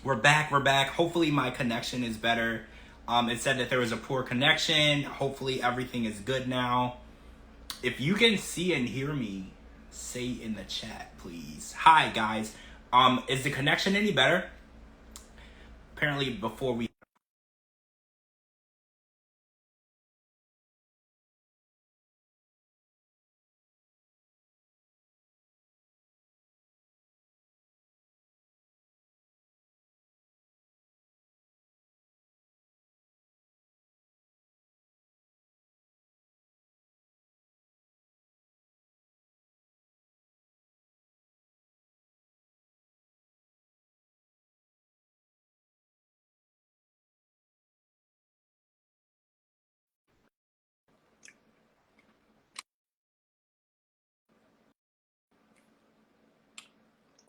We're back. We're back. Hopefully my connection is better. It said that there was a poor connection. Hopefully everything is good now. If you can see and hear me, say in the chat, please. Hi, guys. Is the connection any better? Apparently, before we...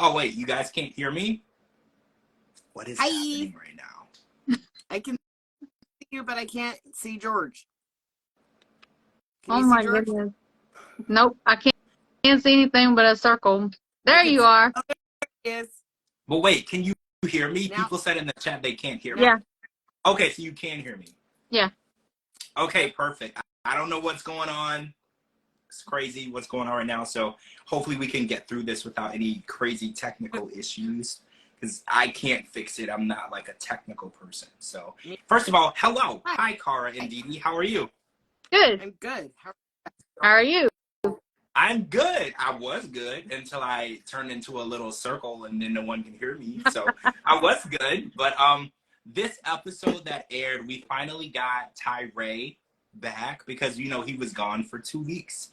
Oh, wait, you guys can't hear me? What is happening right now? I can see you, but I can't see George. Can Oh you my see George? goodness. Nope, I can't see anything but a circle. There you are. Oh, there it is. But wait, can you hear me? Now, People said in the chat they can't hear me. Yeah. Okay, so you can hear me. Yeah. Okay, perfect. I don't know what's going on. It's crazy what's going on right now. So hopefully we can get through this without any crazy technical issues, because I can't fix it. I'm not like a technical person. So first of all, hello. Hi, Kara and DeeDee. How are you? Good. I'm good. How are you? I'm good. I was good until I turned into a little circle and then no one can hear me. So I was good. But this episode that aired, we finally got Tyree back because, you know, he was gone for 2 weeks.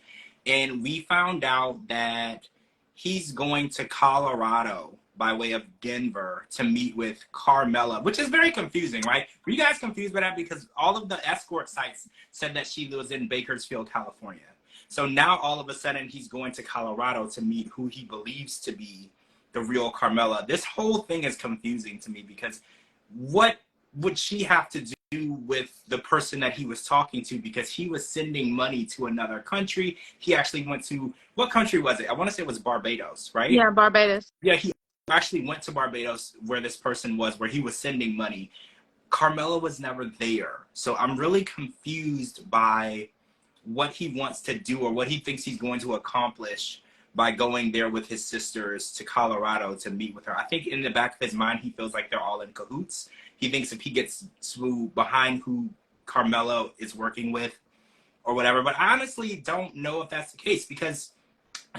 And we found out that he's going to Colorado by way of Denver to meet with Carmela, which is very confusing, right? Were you guys confused by that? Because all of the escort sites said that she was in Bakersfield, California. So now all of a sudden he's going to Colorado to meet who he believes to be the real Carmela. This whole thing is confusing to me because what would she have to do with the person that he was talking to? Because he was sending money to another country. He actually went to, what country was it? I want to say it was Barbados, right? Yeah, Barbados. Yeah, he actually went to Barbados where this person was, where he was sending money. Carmela was never there. So I'm really confused by what he wants to do or what he thinks he's going to accomplish by going there with his sisters to Colorado to meet with her. I think in the back of his mind, he feels like they're all in cahoots. He thinks if he gets behind who Carmelo is working with or whatever, but I honestly don't know if that's the case, because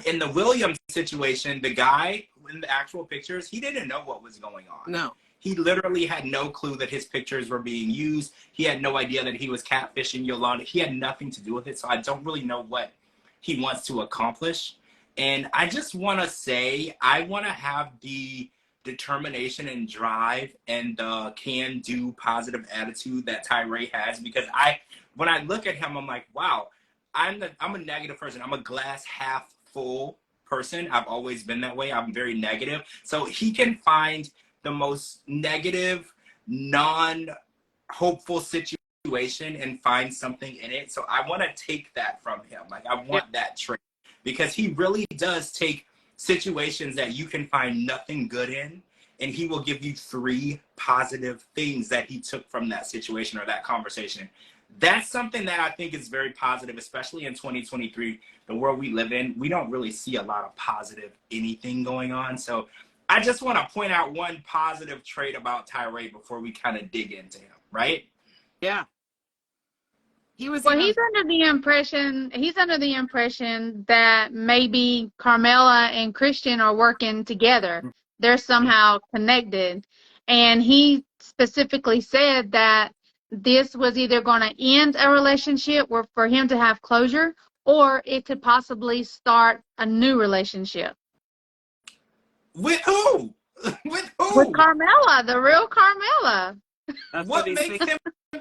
in the Williams situation, the guy in the actual pictures, he didn't know what was going on. No. He literally had no clue that his pictures were being used. He had no idea that he was catfishing Yolanda. He had nothing to do with it, so I don't really know what he wants to accomplish. And I just want to say, I want to have the determination and drive and the can-do positive attitude that Tyree has, because when I look at him, I'm like, wow, I'm a negative person. I'm a glass half full person. I've always been that way. I'm very negative. So he can find the most negative, non-hopeful situation and find something in it. So I want to take that from him. Like, I want that trait, because he really does take situations that you can find nothing good in, and he will give you 3 positive things that he took from that situation or that conversation. That's something that I think is very positive, especially in 2023, the world we live in. We don't really see a lot of positive anything going on. So I just want to point out one positive trait about Tyree before we kind of dig into him, right? Yeah. He's under the impression that maybe Carmela and Christian are working together. They're somehow connected. And he specifically said that this was either going to end a relationship or for him to have closure, or it could possibly start a new relationship. With who? With who? With Carmela, the real Carmela. What makes him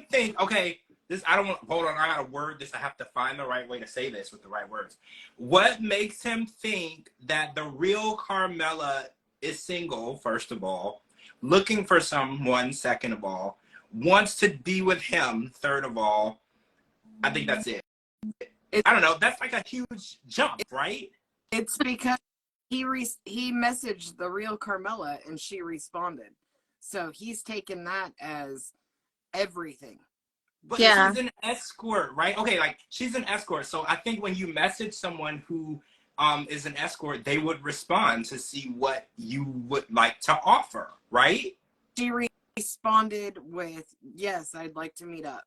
think, okay, hold on, I gotta word this. I have to find the right way to say this with the right words. What makes him think that the real Carmela is single, first of all, looking for someone, second of all, wants to be with him, third of all? I think that's it. I don't know. That's like a huge jump, right? It's because he messaged the real Carmela and she responded. So he's taken that as everything. But Yeah. she's an escort, right? Okay, like she's an escort. So I think when you message someone who is an escort, they would respond to see what you would like to offer, right? She responded with, yes, I'd like to meet up.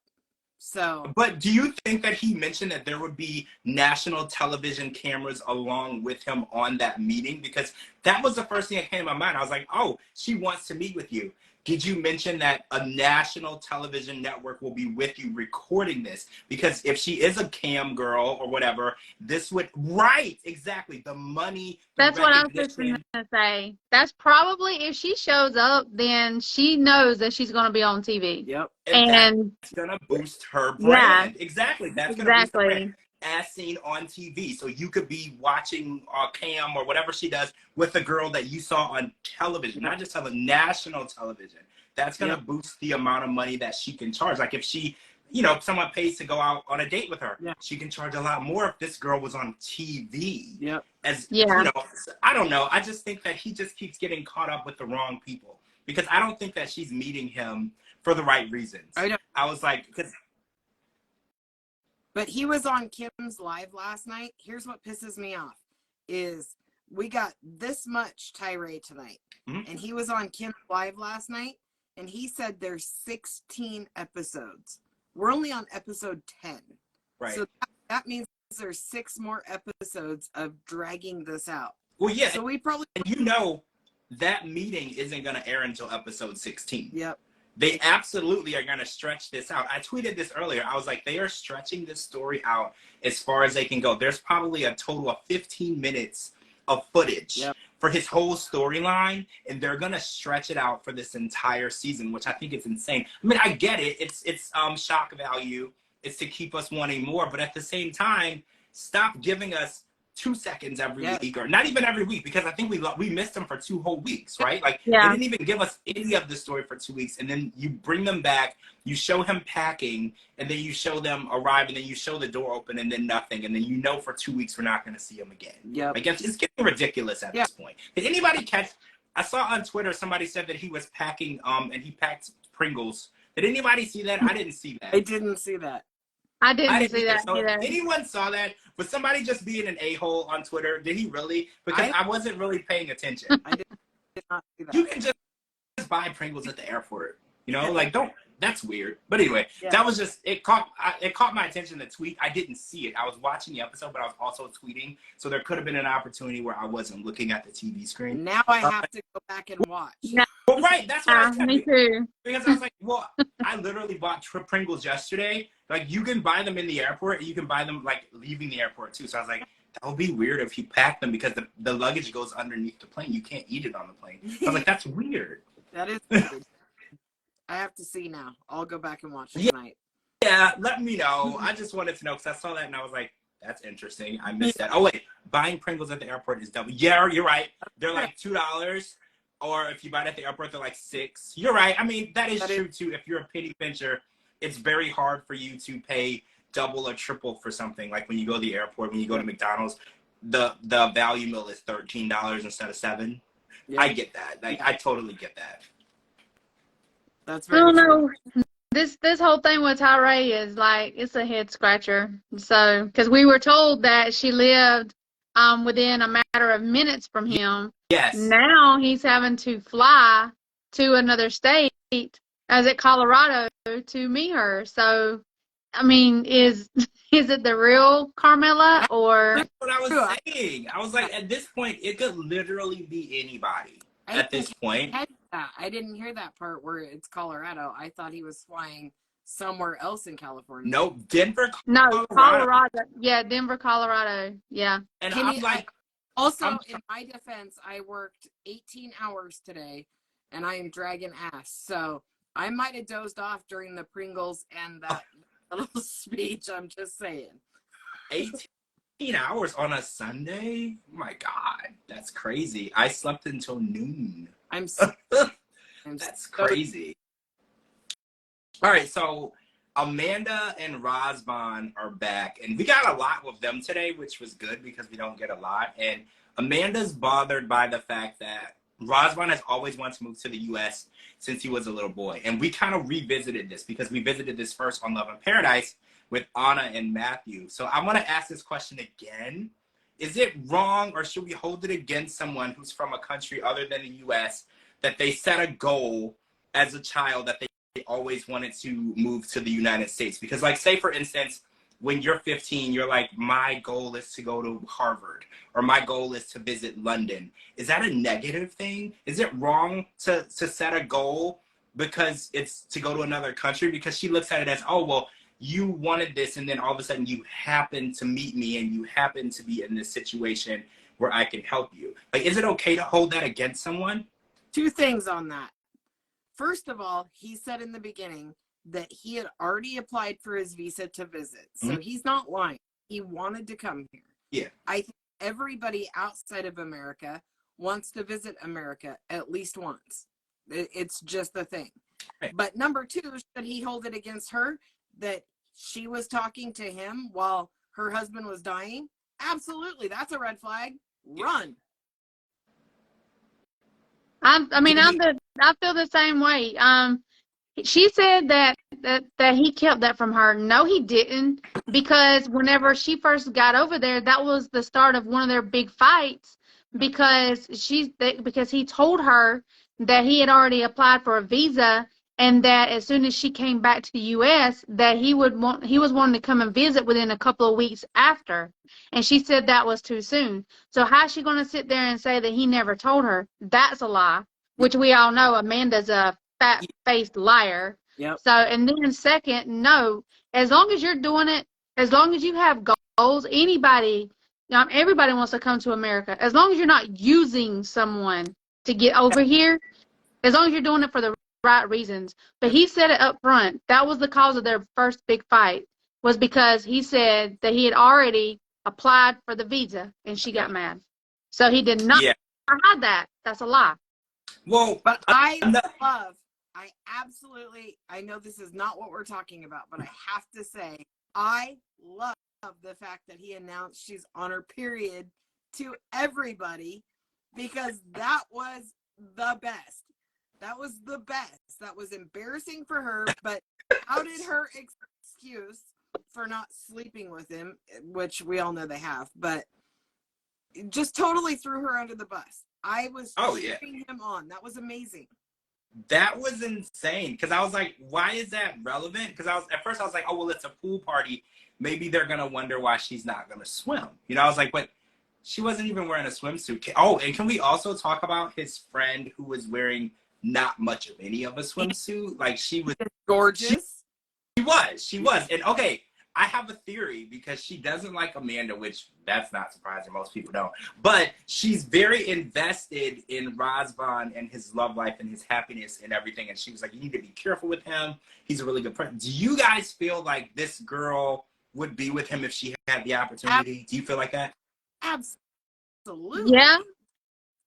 So, but do you think that he mentioned that there would be national television cameras along with him on that meeting? Because that was the first thing that came to my mind. I was like, oh, she wants to meet with you. Did you mention that a national television network will be with you recording this? Because if she is a cam girl or whatever, this would, right, exactly, the money, the That's what I was just recognition. going to say. That's probably, if she shows up, then she knows that she's going to be on TV. yep. And that's going to boost her yeah, brand. Exactly. That's going to boost her brand. exactly. As seen on TV. So you could be watching Cam or whatever she does with a girl that you saw on television, not just on national television. That's going to boost the amount of money that she can charge. Like if she, you know, if someone pays to go out on a date with her, she can charge a lot more if this girl was on TV. Yep. As Yeah. you know, I don't know. I just think that he just keeps getting caught up with the wrong people because I don't think that she's meeting him for the right reasons. I was like, because. But he was on Kim's live last night. Here's what pisses me off is we got this much tirade tonight. Mm-hmm. And he was on Kim's live last night and he said there's 16 episodes. We're only on episode 10. Right. So that means there's 6 more episodes of dragging this out. Well, yeah. So we probably, and you know that meeting isn't going to air until episode 16. Yep. They absolutely are going to stretch this out. I tweeted this earlier. I was like, they are stretching this story out as far as they can go. There's probably a total of 15 minutes of footage for his whole storyline, and they're going to stretch it out for this entire season, which I think is insane. I mean, I get it. It's shock value. It's to keep us wanting more. But at the same time, stop giving us 2 seconds every week, or not even every week, because I think we missed them for 2 whole weeks, right? Like they didn't even give us any of the story for 2 weeks, and then you bring them back, you show him packing, and then you show them arrive, and then you show the door open, and then nothing, and then you know for 2 weeks we're not going to see him again. Yep. Like it's getting ridiculous at this point. Did anybody catch? I saw on Twitter somebody said that he was packing, and he packed Pringles. Did anybody see that? I didn't see that. I didn't see that. I didn't see that so either. if anyone saw that? Was somebody just being an a-hole on Twitter? Did he really? Because I wasn't really paying attention. I did not see that. You can just buy Pringles at the airport. You know, like don't. That's weird. But anyway, that was just it caught my attention. The tweet. I didn't see it. I was watching the episode, but I was also tweeting. So there could have been an opportunity where I wasn't looking at the TV screen. Now I have to go back and watch. No. Well, right. That's what I kept me too. Because I was like, well, I literally bought Pringles yesterday. Like, you can buy them in the airport. And you can buy them, like, leaving the airport, too. So I was like, that would be weird if you pack them because the luggage goes underneath the plane. You can't eat it on the plane. I was like, that's weird. That is weird. I have to see now. I'll go back and watch it tonight. Yeah, let me know. I just wanted to know because I saw that and I was like, that's interesting. I missed that. Oh, wait. Buying Pringles at the airport is double. Yeah, you're right. They're like $2. Or if you buy it at the airport, they're like $6. You're right. I mean, that is true, too. If you're a penny pincher, it's very hard for you to pay double or triple for something. Like when you go to the airport, when you go to McDonald's, the value meal is $13 instead of $7. I get that. Like, I totally get that. That's I don't know. This whole thing with Tyree is like, it's a head scratcher. So, because we were told that she lived within a matter of minutes from him. Yes. Now he's having to fly to another state, as at Colorado, to meet her. So, I mean, is it the real Carmela or? That's what I was saying. I was like, at this point, it could literally be anybody. At this point, I didn't hear that part where it's Colorado. I thought he was flying somewhere else in California. No, Denver, Colorado. No, Colorado. Yeah, Denver, Colorado. Yeah. And I'm like, also, in my defense, I worked 18 hours today, and I am dragging ass. So I might have dozed off during the Pringles and that little speech. I'm just saying. 18 hours on a Sunday? Oh my God, that's crazy. I slept until noon. That's crazy. All right, so Amanda and Razvan are back, and we got a lot with them today, which was good because we don't get a lot. And Amanda's bothered by the fact that Razvan has always wanted to move to the U.S. since he was a little boy. And we kind of revisited this because we visited this first on Love in Paradise with Anna and Matthew. So I want to ask this question again. Is it wrong, or should we hold it against someone who's from a country other than the U.S. that they set a goal as a child that they always wanted to move to the United States? Because, like, say, for instance, when you're 15, you're like, my goal is to go to Harvard, or my goal is to visit London. Is that a negative thing? Is it wrong to set a goal because it's to go to another country? Because she looks at it as, oh, well, you wanted this, and then all of a sudden you happen to meet me, and you happen to be in this situation where I can help you. Like, is it okay to hold that against someone? Two things on that. First of all, he said in the beginning that he had already applied for his visa to visit. So he's not lying. He wanted to come here. Yeah. I think everybody outside of America wants to visit America at least once. It's just the thing. Right. But number two, should he hold it against her that she was talking to him while her husband was dying? Absolutely. That's a red flag. Run. I feel the same way. She said that he kept that from her. No, he didn't, because whenever she first got over there, that was the start of one of their big fights, because he told her that he had already applied for a visa, and that as soon as she came back to the U.S., that he was wanting to come and visit within a couple of weeks after. And she said that was too soon. So how's she going to sit there and say that he never told her? That's a lie, which we all know Amanda's a fat-faced liar. Yep. So, and then second, no, as long as you're doing it, as long as you have goals, everybody wants to come to America. As long as you're not using someone to get over here, as long as you're doing it for the right reasons. But he said it up front. That was the cause of their first big fight, was because he said that he had already applied for the visa, and she got mad. So he did not hide that. That's a lie. Well, but I know this is not what we're talking about, but I have to say, I love the fact that he announced she's on her period to everybody, because that was the best. That was the best. That was embarrassing for her, but how did her excuse for not sleeping with him, which we all know they have, but just totally threw her under the bus. I was cheering him on. That was amazing. That was insane, because I was like, why is that relevant? Because at first I was like, oh, well, it's a pool party. Maybe they're going to wonder why she's not going to swim. You know, I was like, but she wasn't even wearing a swimsuit. Oh, and can we also talk about his friend who was wearing not much of any of a swimsuit? Like, she was gorgeous. She was. And okay, I have a theory, because she doesn't like Amanda, which that's not surprising. Most people don't. But she's very invested in Razvan and his love life and his happiness and everything. And she was like, you need to be careful with him. He's a really good person. Do you guys feel like this girl would be with him if she had the opportunity? Do you feel like that? Absolutely. Yeah.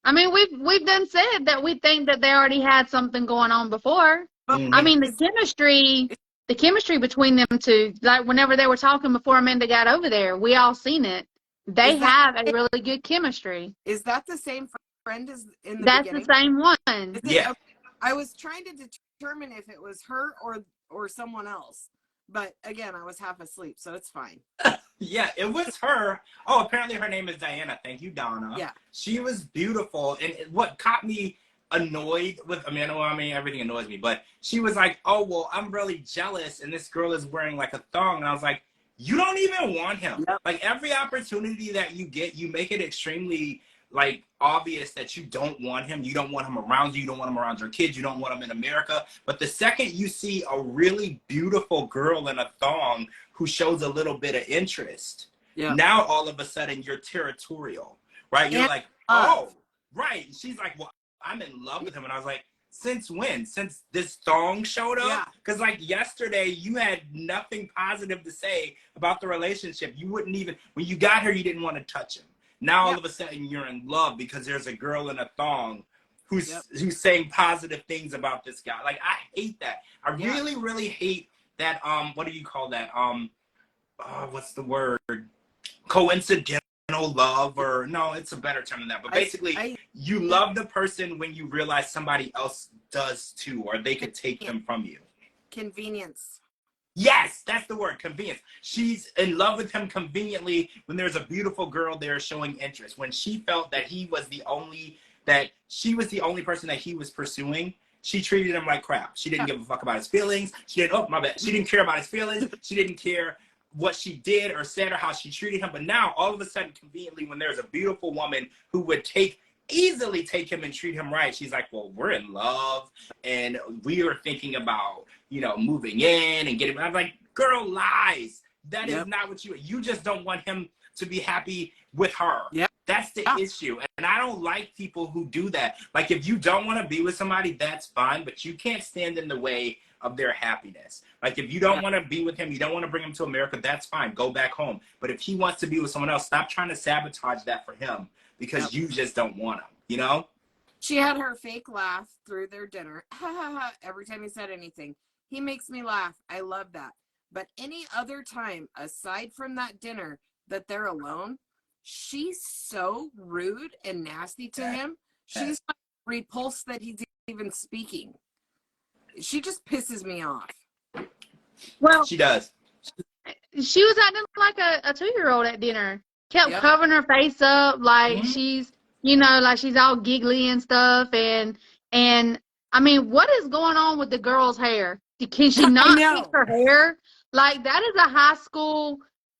I mean, we've done said that we think that they already had something going on before. I mean, the chemistry between them two, like whenever they were talking before Amanda got over there, we all seen it. They have a really good chemistry. Is that the same friend as in the That's beginning? the same one. Yeah. I was trying to determine if it was her or someone else. But again, I was half asleep, so it's fine. Yeah, it was her. Oh, apparently her name is Diana. Thank you, Donna. Yeah. She was beautiful. And what caught me annoyed with Amanda, well, I mean, everything annoys me, but she was like, oh, well, I'm really jealous, and this girl is wearing like a thong. And I was like, you don't even want him. Yep. Like, every opportunity that you get, you make it extremely like obvious that you don't want him. You don't want him around you. You don't want him around your kids. You don't want him in America. But the second you see a really beautiful girl in a thong who shows a little bit of interest, now all of a sudden you're territorial, right? You're like, oh, right. And she's like, well, I'm in love with him. And I was like, since when? Since this thong showed up? Because like yesterday, you had nothing positive to say about the relationship. You wouldn't even, when you got here, you didn't want to touch him. Now all of a sudden you're in love because there's a girl in a thong who's saying positive things about this guy. Like, I hate that. I really, really hate that. What do you call that? What's the word? Coincidental love, or no, it's a better term than that. But basically, you love the person when you realize somebody else does too, or they could take them from you. Convenience. Yes, that's the word, convenience. She's in love with him conveniently when there's a beautiful girl there showing interest. When she felt that she was the only person that he was pursuing, she treated him like crap. She didn't give a fuck about his feelings. She didn't care about his feelings. She didn't care what she did or said or how she treated him. But now, all of a sudden, conveniently, when there's a beautiful woman who would easily take him and treat him right, she's like, well, we're in love and we are thinking about, moving in and getting. I'm like, girl, lies. That is not what you just don't want him to be happy with her. Yeah. That's the issue. And I don't like people who do that. Like, if you don't want to be with somebody, that's fine, but you can't stand in the way of their happiness. Like, if you don't want to be with him, you don't want to bring him to America, that's fine. Go back home. But if he wants to be with someone else, stop trying to sabotage that for him because you just don't want him, She had her fake laugh through their dinner. Every time he said anything. He makes me laugh. I love that. But any other time, aside from that dinner, that they're alone, she's so rude and nasty to him. She's like repulsed that he's even speaking. She just pisses me off. Well, she does. She was acting like a 2-year-old at dinner. Kept covering her face up like she's, like she's all giggly and stuff. And I mean, what is going on with the girl's hair? Can she not fix her hair? Like, that is a high school,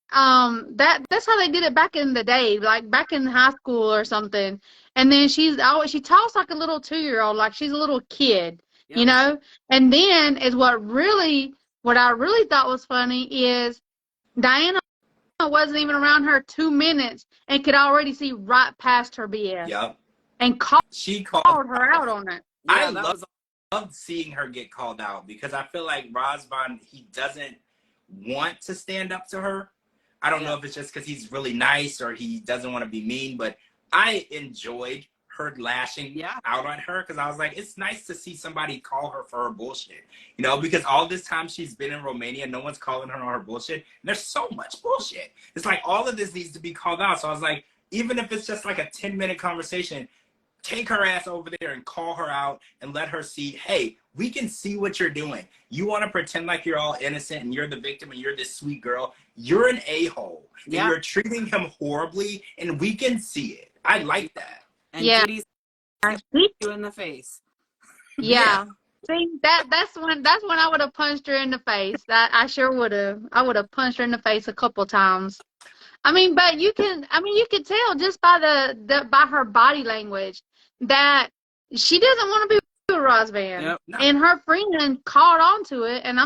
that's how they did it back in the day, like back in high school or something. And then she talks like a little 2-year-old, like she's a little kid, And then is what I really thought was funny is Diana wasn't even around her 2 minutes and could already see right past her BS. Yep. And she called her out on it. I love seeing her get called out because I feel like Razvan, he doesn't want to stand up to her. I don't know if it's just because he's really nice or he doesn't want to be mean, but I enjoyed her lashing out on her because I was like, it's nice to see somebody call her for her bullshit, because all this time she's been in Romania, no one's calling her on her bullshit. And there's so much bullshit. It's like all of this needs to be called out. So I was like, even if it's just like a 10-minute conversation, take her ass over there and call her out and let her see, hey, we can see what you're doing. You want to pretend like you're all innocent and you're the victim and you're this sweet girl. You're an a-hole. And you're treating him horribly, and we can see it. I like that. And DeeDee's you in the face. Yeah. See, that's when I would have punched her in the face. That I sure would have. I would have punched her in the face a couple times. I mean, but you could tell just by by her body language that she doesn't want to be with Razvan. Yep. No. And her friend caught on to it, and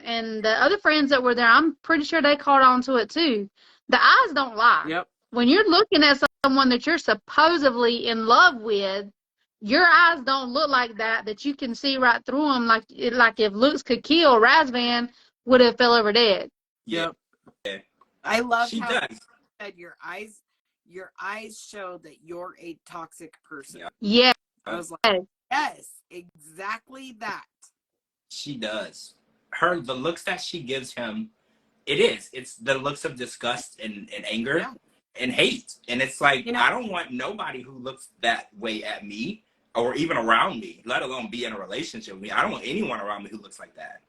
and the other friends that were there, I'm pretty sure they caught on to it too. The eyes don't lie. Yep. When you're looking at someone that you're supposedly in love with, your eyes don't look like that you can see right through them. Like if looks could kill, Razvan would have fell over dead. Yep. I love how you said your eyes show that you're a toxic person. Yeah. I was like, yes, exactly that. She does. The looks that she gives him, it's the looks of disgust and anger and hate. And it's like, I don't want nobody who looks that way at me or even around me, let alone be in a relationship with me. I don't want anyone around me who looks like that.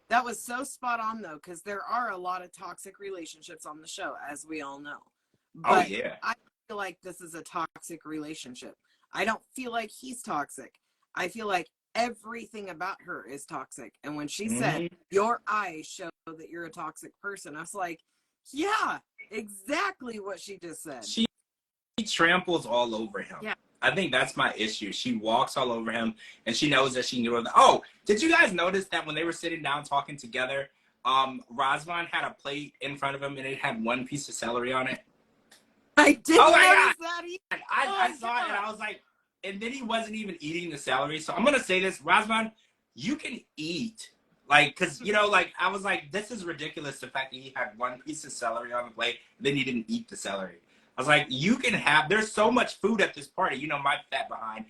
That was so spot on, though, because there are a lot of toxic relationships on the show, as we all know. But I feel like this is a toxic relationship. I don't feel like he's toxic. I feel like everything about her is toxic. And when she said, your eyes show that you're a toxic person, I was like, yeah, exactly what she just said. She tramples all over him. Yeah. I think that's my issue. She walks all over him, and she knows that she knew it. Oh, did you guys notice that when they were sitting down talking together, Razvan had a plate in front of him, and it had one piece of celery on it? I didn't notice that either. I saw it, and I was like, and then he wasn't even eating the celery. So I'm going to say this, Razvan, you can eat. Like, because, I was like, this is ridiculous, the fact that he had one piece of celery on the plate, and then he didn't eat the celery. I was like, there's so much food at this party. My fat behind.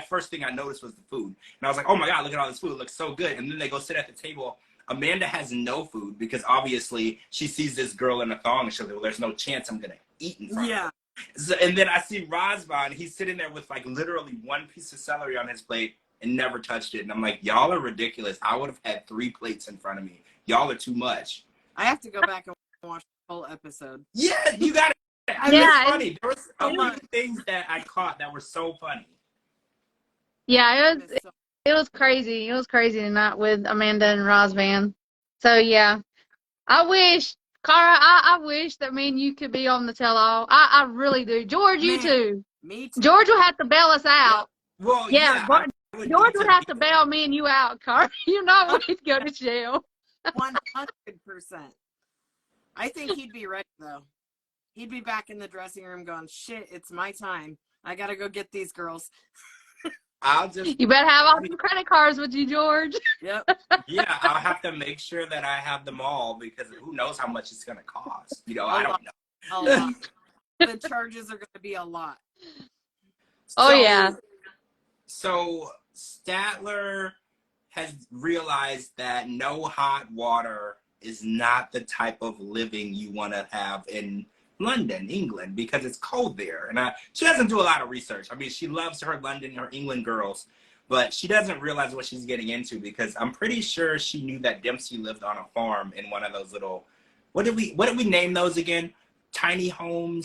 First thing I noticed was the food. And I was like, oh my God, look at all this food. It looks so good. And then they go sit at the table Amanda has no food because obviously she sees this girl in a thong and she's like, well, there's no chance I'm going to eat in front of her. So, and then I see Razvan, he's sitting there with like literally one piece of celery on his plate and never touched it. And I'm like, y'all are ridiculous. I would have had 3 plates in front of me. Y'all are too much. I have to go back and watch the whole episode. Yeah, you got it. I mean, it's funny. There was a lot of things that I caught that were so funny. Yeah, it was crazy. It was crazy tonight with Amanda and Razvan. So yeah, I wish, Kara, I wish that me and you could be on the tell-all. I really do. George, you too. Me too. George will have to bail us out. Yep. Well, yeah George would have to bail me and you out, Kara. You know we'd go to jail. 100%. I think he'd be ready though. He'd be back in the dressing room going, shit, it's my time. I gotta go get these girls. You better have all the credit cards with you, George. Yep. Yeah, I'll have to make sure that I have them all because who knows how much it's gonna cost. You know, I don't know. A lot. The charges are gonna be a lot. Oh yeah. So Statler has realized that no hot water is not the type of living you want to have in London, England, because it's cold there. And she doesn't do a lot of research. I mean, she loves her London, her England girls, but she doesn't realize what she's getting into because I'm pretty sure she knew that Dempsey lived on a farm in one of those little, what did we name those again? Tiny homes.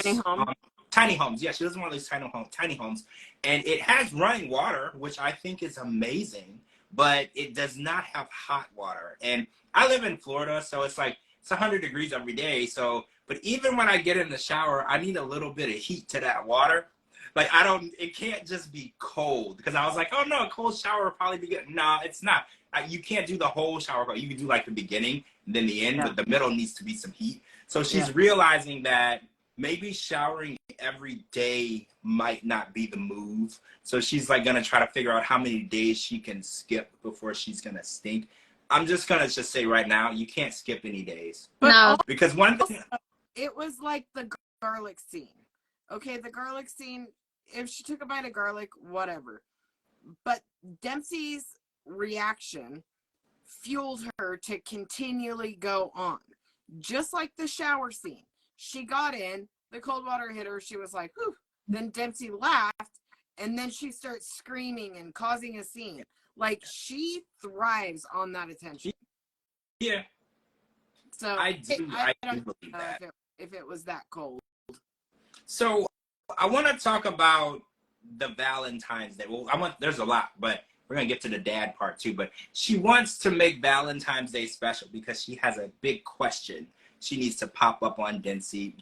Tiny homes. Yeah, she lives in one of these tiny homes. And it has running water, which I think is amazing, but it does not have hot water. And I live in Florida, so it's like, it's 100 degrees every day. So, but even when I get in the shower, I need a little bit of heat to that water. Like it can't just be cold because I was like, oh no, a cold shower would probably be good. No, it's not. You can't do the whole shower. You can do like the beginning and then the end, but the middle needs to be some heat. So she's realizing that maybe showering every day might not be the move. So she's like going to try to figure out how many days she can skip before she's going to stink. I'm just going to say right now, you can't skip any days. No. Because one thing... It was like the garlic scene. Okay, the garlic scene, if she took a bite of garlic, whatever. But Dempsey's reaction fueled her to continually go on. Just like the shower scene. She got in, the cold water hit her, she was like, whew. Then Dempsey laughed, and then she starts screaming and causing a scene. Like, she thrives on that attention. Yeah. So I do believe that. If it was that cold. So I want to talk about the Valentine's Day. Well, there's a lot, but we're going to get to the dad part too. But she wants to make Valentine's Day special because she has a big question. She needs to pop up on Dempsey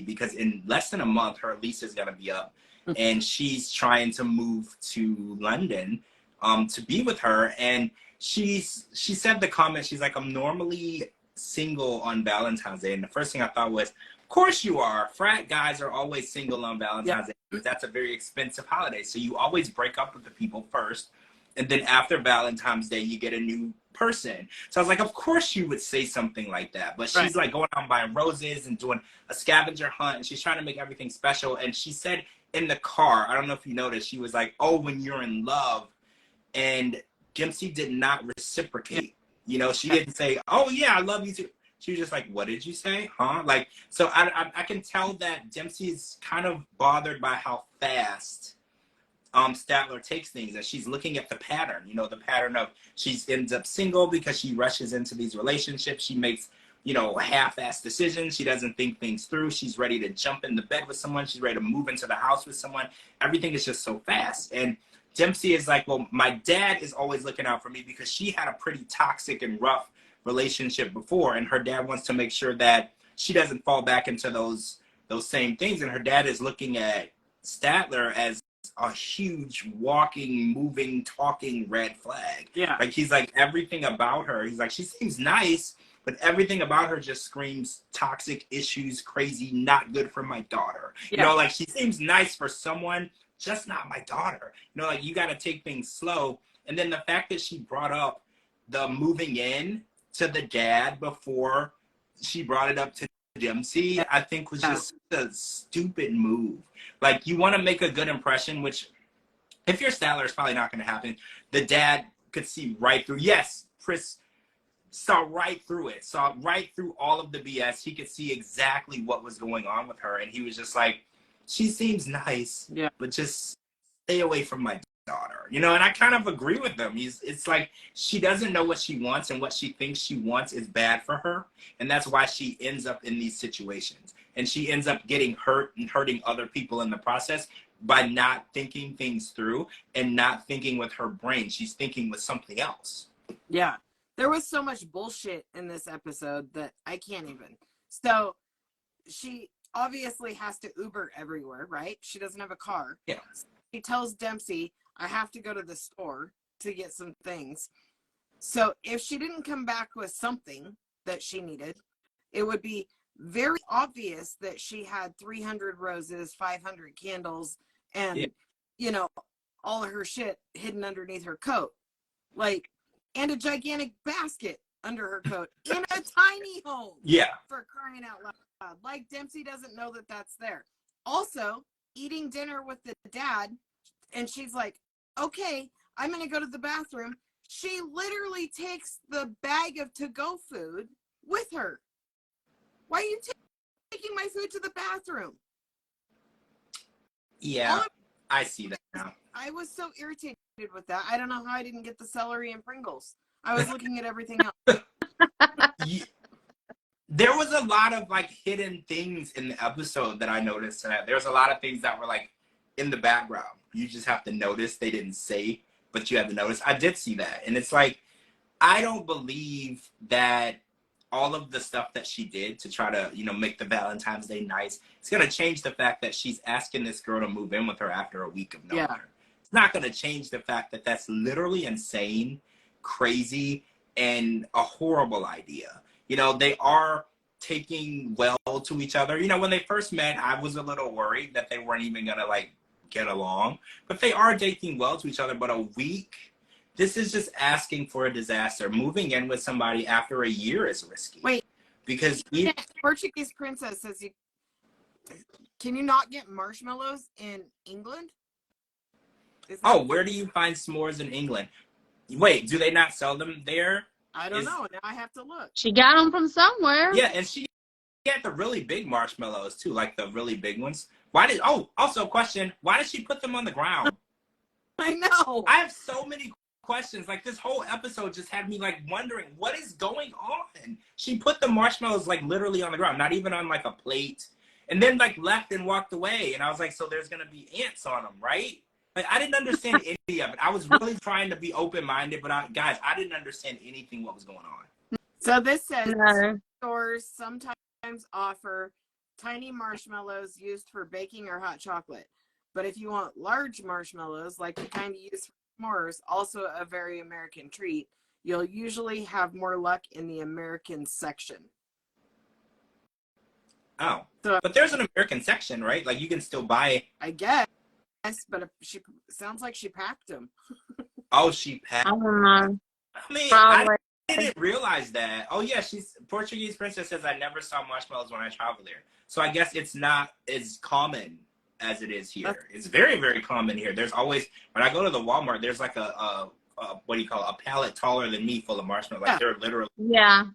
because in less than a month, her lease is going to be up. And she's trying to move to London to be with her. And she said the comment, she's like, I'm normally single on Valentine's Day. And the first thing I thought was, of course you are. Frat guys are always single on Valentine's Day. That's a very expensive holiday. So you always break up with the people first. And then after Valentine's Day, you get a new person. So I was like, of course you would say something like that. But she's like going out buying roses and doing a scavenger hunt. And she's trying to make everything special. And she said in the car, I don't know if you noticed, she was like, oh, when you're in love. And Dempsey did not reciprocate. You know, she didn't say, oh, yeah, I love you too. She was just like, what did you say? Huh? Like, so I can tell that Dempsey's kind of bothered by how fast Statler takes things. And she's looking at the pattern, you know, the pattern of she ends up single because she rushes into these relationships. She makes, you know, half-assed decisions. She doesn't think things through. She's ready to jump in the bed with someone. She's ready to move into the house with someone. Everything is just so fast. And Dempsey is like, well, my dad is always looking out for me because she had a pretty toxic and rough relationship before, and her dad wants to make sure that she doesn't fall back into those same things. And her dad is looking at Statler as a huge walking, moving, talking red flag. Yeah. Like, he's like, everything about her, he's like, she seems nice, but everything about her just screams toxic issues, crazy, not good for my daughter. Yeah. You know, like, she seems nice for someone, just not my daughter. You know, like, you got to take things slow. And then the fact that she brought up the moving in to the dad before she brought it up to Dempsey, I think was just a stupid move. Like, you want to make a good impression, which if you're Statler, it's probably not going to happen. The dad could see right through. Yes, Chris, saw right through it, saw right through all of the BS. He could see exactly what was going on with her. And he was just like, she seems nice, Yeah. but just stay away from my daughter. You know, and I kind of agree with him. It's like she doesn't know what she wants, and what she thinks she wants is bad for her. And that's why she ends up in these situations. And she ends up getting hurt and hurting other people in the process by not thinking things through and not thinking with her brain. She's thinking with something else. Yeah. There was so much bullshit in this episode that I can't even. So she obviously has to Uber everywhere, right? She doesn't have a car. Yeah. She tells Dempsey, I have to go to the store to get some things. So if she didn't come back with something that she needed, it would be very obvious that she had 300 roses, 500 candles, and, you know, all of her shit hidden underneath her coat. Like, and a gigantic basket under her coat in a tiny home. Yeah. For crying out loud. Like, Dempsey doesn't know that that's there. Also, eating dinner with the dad, and she's like, okay, I'm going to go to the bathroom. She literally takes the bag of to-go food with her. Why are you taking my food to the bathroom? Yeah, I see that now. I was so irritated with that. I don't know how I didn't get the celery and Pringles. I was looking at everything else. There was a lot of like hidden things in the episode that I noticed tonight. There's a lot of things that were like in the background. You just have to notice. They didn't say, but you have to notice. I did see that. And it's like, I don't believe that all of the stuff that she did to try to, you know, make the Valentine's Day nice, it's going to change the fact that she's asking this girl to move in with her after a week of knowing her. It's not going to change the fact that that's literally insane, crazy, and a horrible idea. You know, they are taking well to each other. You know, when they first met, I was a little worried that they weren't even going to, like, get along. But they are taking well to each other. But a week, this is just asking for a disaster. Moving in with somebody after a year is risky. Wait. Because Portuguese Princess says, can you not get marshmallows in England? Where do you find s'mores in England? Wait, do they not sell them there? I don't know. Now I have to look. She got them from somewhere. Yeah, and she had the really big marshmallows too, like the really big ones. Also question, why did she put them on the ground? I know. I have so many questions. Like, this whole episode just had me like wondering what is going on. She put the marshmallows like literally on the ground, not even on like a plate, and then like left and walked away. And I was like, so there's gonna be ants on them, right? Like, I didn't understand any of it. I was really trying to be open-minded, but guys, I didn't understand anything what was going on. So this says stores sometimes offer tiny marshmallows used for baking or hot chocolate. But if you want large marshmallows, like the kind you use for s'mores, also a very American treat, you'll usually have more luck in the American section. Oh, but there's an American section, right? Like, you can still buy. I guess. But she sounds like she packed them. Oh, she packed. I don't know. I mean, Probably. I didn't realize that. Oh yeah, Portuguese Princess says I never saw marshmallows when I traveled there. So I guess it's not as common as it is here. It's very, very common here. There's always, when I go to the Walmart, there's like a what do you call it? A pallet taller than me full of marshmallows. Like, they're literally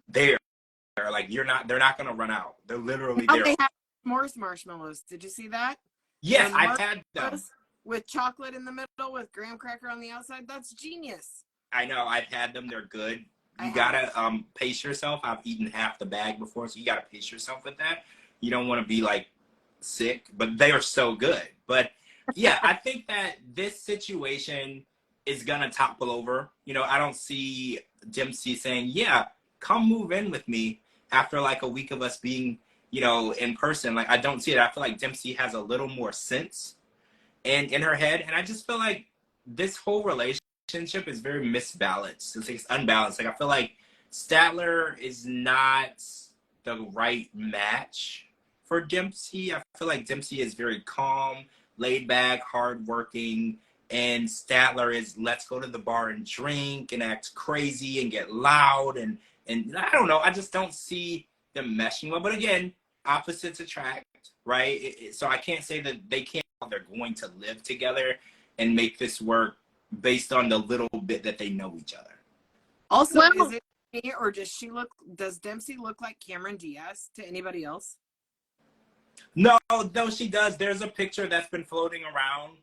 there. Like, they're not gonna run out. They're literally there. They have s'mores marshmallows. Did you see that? Yes, I've had them. With chocolate in the middle, with graham cracker on the outside. That's genius. I know. I've had them. They're good. You gotta pace yourself. I've eaten half the bag before, so you gotta pace yourself with that. You don't want to be like sick, but they are so good. But yeah, I think that this situation is gonna topple over. You know, I don't see Dempsey saying, "Yeah, come move in with me," after like a week of us being, you know, in person. Like, I don't see it. I feel like Dempsey has a little more sense in her head, and I just feel like this whole relationship is very misbalanced. It's unbalanced. Like, I feel like Statler is not the right match for Dempsey. I feel like Dempsey is very calm, laid back, hardworking, and Statler is let's go to the bar and drink and act crazy and get loud, and I don't know. I just don't see them meshing well. But again, opposites attract, right? So I can't say that they're going to live together and make this work based on the little bit that they know each other. Also, me, or does Dempsey look like Cameron Diaz to anybody else? No, she does. There's a picture that's been floating around.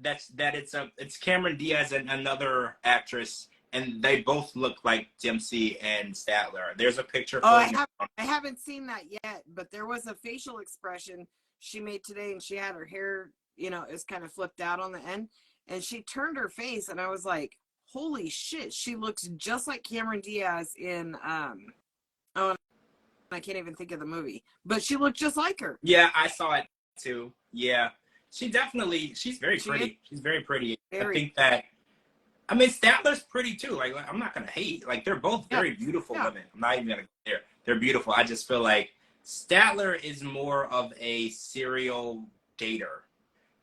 It's Cameron Diaz and another actress, and they both look like Dempsey and Statler. There's a picture floating around. I haven't seen that yet, but there was a facial expression she made today, and she had her hair, is kind of flipped out on the end, and she turned her face, and I was like, holy shit, she looks just like Cameron Diaz in I can't even think of the movie, but she looked just like her. Yeah, I saw it too. Yeah, she's very pretty. She's very pretty. I think that, Statler's pretty too. Like, I'm not gonna hate. Like, they're both very beautiful women. I'm not even gonna go there. They're beautiful. I just feel like Statler is more of a serial dater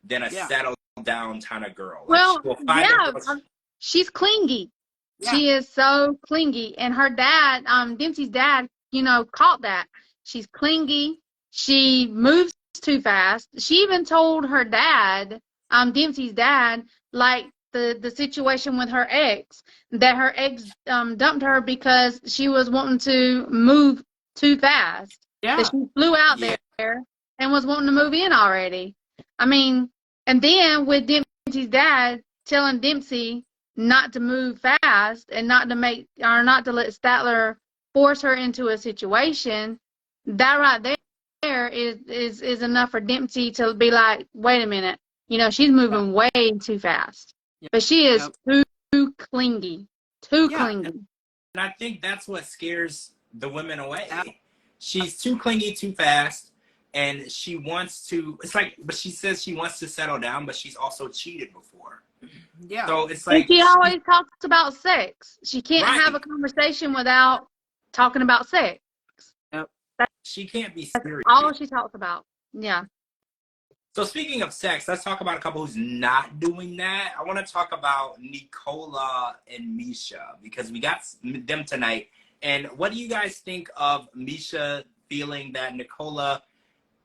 than a settled down kind of girl. Well, she's clingy. Yeah. She is so clingy, and her dad, Dempsey's dad, caught that. She's clingy. She moves too fast. She even told her dad, Dempsey's dad, like the situation with her ex, that her ex dumped her because she was wanting to move too fast. Yeah. That she flew out there and was wanting to move in already. And then with Dempsey's dad telling Dempsey not to move fast and not to let Statler force her into a situation, that right there is enough for Dempsey to be like, wait a minute, she's moving way too fast. Yeah. But she is too clingy, clingy. And I think that's what scares the women away. She's too clingy, too fast, and she wants to, but she says she wants to settle down, but she's also cheated before. Yeah. So it's like, she always talks about sex. She can't have a conversation without talking about sex. Yep. She can't be serious. All she talks about. Yeah. So speaking of sex, let's talk about a couple who's not doing that. I want to talk about Nicola and Misha, because we got them tonight. And what do you guys think of Misha feeling that Nicola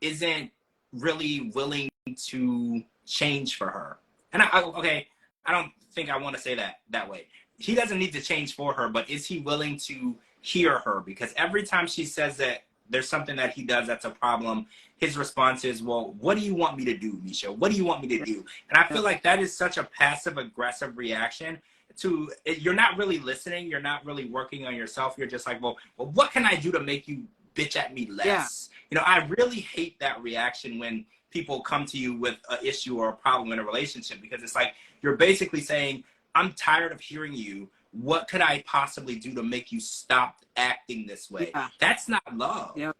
isn't really willing to change for her? And I don't think I want to say that way. He doesn't need to change for her, but is he willing to hear her? Because every time she says that there's something that he does that's a problem, his response is, well, what do you want me to do, Misha? What do you want me to do? And I feel like that is such a passive-aggressive reaction to, you're not really listening. You're not really working on yourself. You're just like, well, what can I do to make you bitch at me less? Yeah. I really hate that reaction when people come to you with an issue or a problem in a relationship, because it's like, you're basically saying, I'm tired of hearing you. What could I possibly do to make you stop acting this way? Yeah. That's not love. Yep.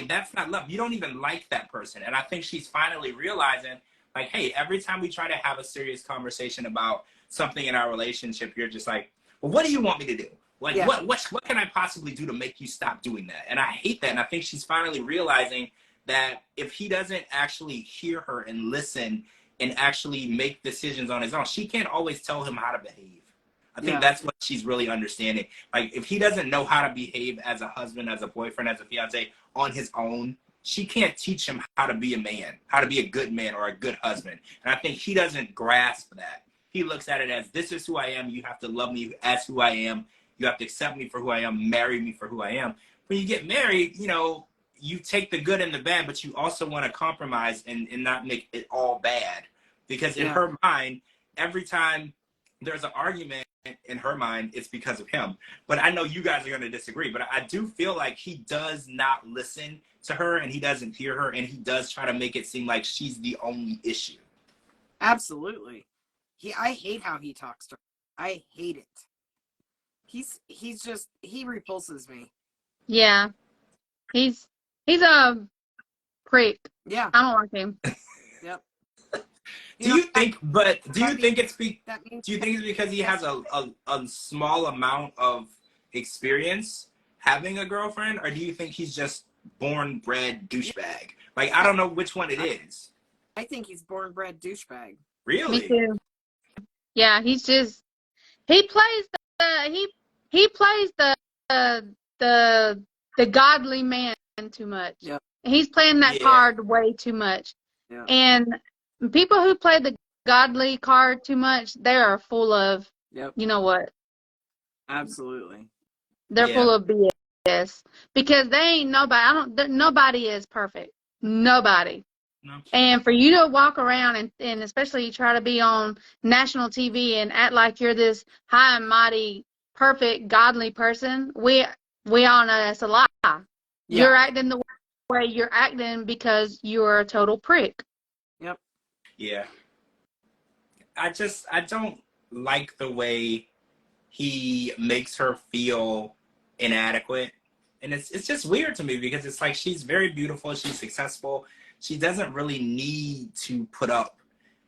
That's not love. You don't even like that person. And I think she's finally realizing, like, hey, every time we try to have a serious conversation about something in our relationship, you're just like, well, what do you want me to do? Like, what can I possibly do to make you stop doing that? And I hate that. And I think she's finally realizing that if he doesn't actually hear her and listen and actually make decisions on his own, she can't always tell him how to behave. I think that's what she's really understanding. Like, if he doesn't know how to behave as a husband, as a boyfriend, as a fiance on his own, she can't teach him how to be a man, how to be a good man or a good husband. And I think he doesn't grasp that. He looks at it as, this is who I am. You have to love me as who I am. You have to accept me for who I am, marry me for who I am. When you get married, you take the good and the bad, but you also want to compromise and not make it all bad. Because in her mind, every time there's an argument, in her mind, it's because of him. But I know you guys are going to disagree, but I do feel like he does not listen to her, and he doesn't hear her, and he does try to make it seem like she's the only issue. Absolutely. I hate how he talks to her. I hate it. He repulses me. Yeah. He's a prick. Yeah. I don't like him. Yep. Do you think it's because he has a small amount of experience having a girlfriend, or do you think he's just born bred douchebag? Like, I don't know which one it is. I think he's born bred douchebag. Really? Me too. Yeah, he plays the godly man too much. Yep. He's playing that card way too much. Yeah. And people who play the godly card too much, they are full of, you know what? Absolutely. They're Yeah. full of BS because they ain't nobody. Nobody is perfect. Nobody. No. And for you to walk around and especially try to be on national TV and act like you're this high and mighty, perfect, godly person, we all know that's a lie. Yeah. You're acting the way you're acting because you're a total prick. Yep. Yeah. I don't like the way he makes her feel inadequate. And it's just weird to me because it's like she's very beautiful, she's successful. She doesn't really need to put up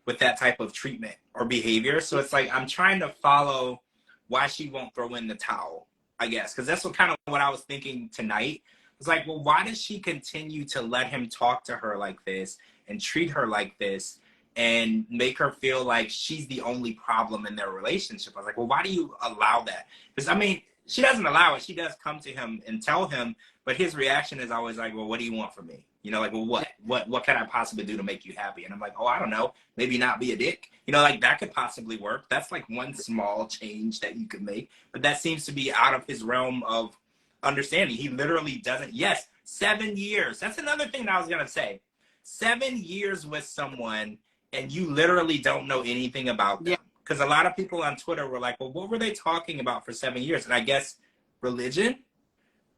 with that type of treatment or behavior. So it's like I'm trying to follow why she won't throw in the towel, I guess. Because that's what I was thinking tonight. It's like, well, why does she continue to let him talk to her like this and treat her like this and make her feel like she's the only problem in their relationship? I was like, well, why do you allow that? Because, I mean, she doesn't allow it. She does come to him and tell him, but his reaction is always like, well, what do you want from me? You know, like, well, what can I possibly do to make you happy? And I'm like, oh, I don't know. Maybe not be a dick. You know, like that could possibly work. That's like one small change that you could make. But that seems to be out of his realm of understanding. He literally doesn't. Yes, 7 years. That's another thing that I was going to say. 7 years with someone and you literally don't know anything about them. Because a lot of people on Twitter were like, well, what were they talking about for 7 years? And I guess religion?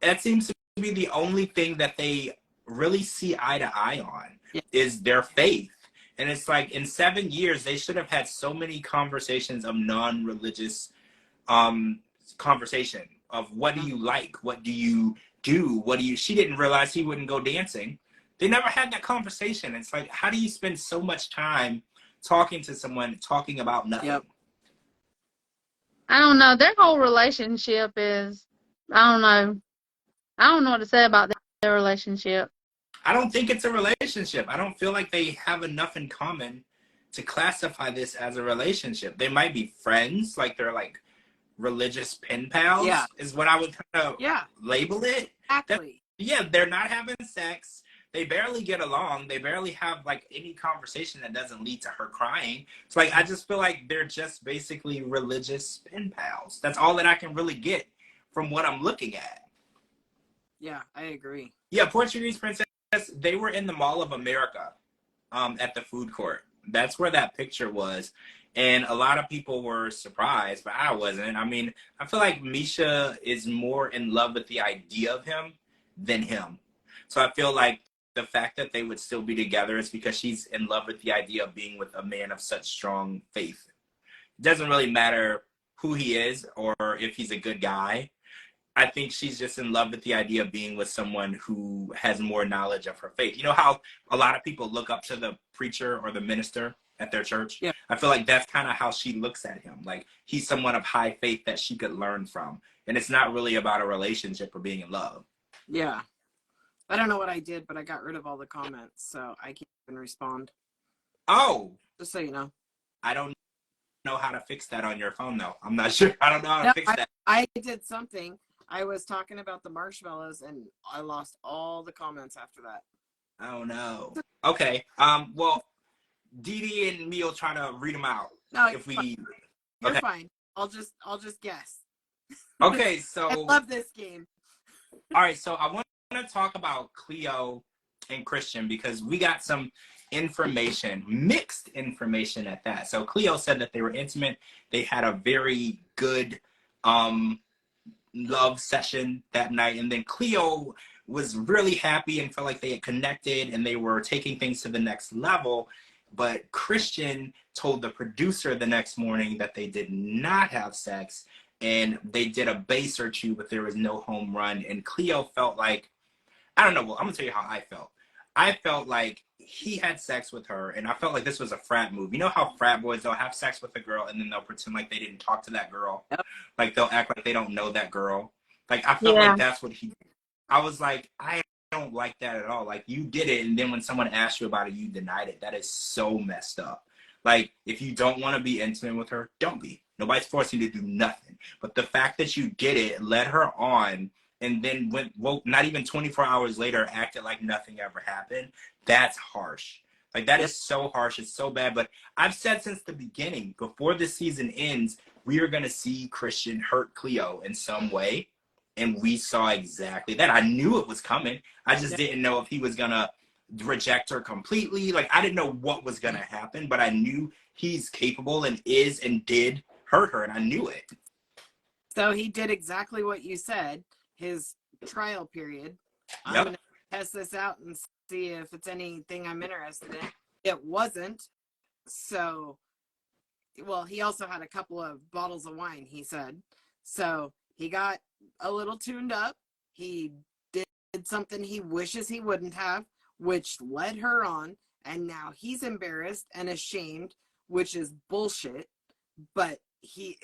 That seems to be the only thing that they really see eye to eye on is their faith. And it's like in 7 years, they should have had so many conversations of non-religious conversation of what do you like? What do you do? She didn't realize he wouldn't go dancing. They never had that conversation. It's like, how do you spend so much time talking to someone, talking about nothing? Yep. I don't know. Their whole relationship is, I don't know. I don't know what to say about their relationship. I don't think it's a relationship. I don't feel like they have enough in common to classify this as a relationship. They might be friends, like they're like religious pen pals, is what I would kind of label it. Exactly. They're not having sex. They barely get along. They barely have like any conversation that doesn't lead to her crying. It's like, I just feel like they're just basically religious pen pals. That's all that I can really get from what I'm looking at. Yeah, I agree. Yeah, Portuguese Princess, they were in the Mall of America at the food court. That's where that picture was. And a lot of people were surprised, but I wasn't. I mean, I feel like Misha is more in love with the idea of him than him. So I feel like the fact that they would still be together is because she's in love with the idea of being with a man of such strong faith. It doesn't really matter who he is or if he's a good guy. I think she's just in love with the idea of being with someone who has more knowledge of her faith. You know how a lot of people look up to the preacher or the minister at their church? Yeah. I feel like that's kind of how she looks at him. Like he's someone of high faith that she could learn from. And it's not really about a relationship or being in love. Yeah. I don't know what I did, but I got rid of all the comments, so I can't even respond. Oh. Just so you know. I don't know how to fix that on your phone, though. I'm not sure. I don't know how to fix that. I did something. I was talking about the marshmallows, and I lost all the comments after that. Oh, no. Okay. Well, DeeDee and me will try to read them out. No, if we... You're fine. I'll just guess. Okay, so... I love this game. All right, so I want to talk about Cleo and Christian because we got some information, mixed information at that. So Cleo said that they were intimate. They had a very good love session that night. And then Cleo was really happy and felt like they had connected and they were taking things to the next level. But Christian told the producer the next morning that they did not have sex and they did a base or two, but there was no home run. And Cleo felt like, I don't know, well, I'm gonna tell you how I felt. I felt like he had sex with her, and I felt like this was a frat move. You know how frat boys, they'll have sex with a girl, and then they'll pretend like they didn't talk to that girl? Yep. Like, they'll act like they don't know that girl. Like, I felt like that's what he did. I was like, I don't like that at all. Like, you did it, and then when someone asked you about it, you denied it. That is so messed up. Like, if you don't want to be intimate with her, don't be. Nobody's forcing you to do nothing. But the fact that you did it, led her on, and then woke not even 24 hours later, acted like nothing ever happened, that's harsh. Like, that is so harsh. It's so bad. But I've said since the beginning, before the season ends, we are going to see Christian hurt Cleo in some way. and we saw exactly that. I knew it was coming. I just didn't know if he was gonna reject her completely. Like, I didn't know what was gonna happen, but I knew he's capable and is and did hurt her, and I knew it. So he did exactly what you said. His trial period. I'm Yep. gonna test this out and see if it's anything I'm interested in. It wasn't. So, well, he also had a couple of bottles of wine, he said. So he got a little tuned up. He did something he wishes he wouldn't have, which led her on. And now he's embarrassed and ashamed, which is bullshit. But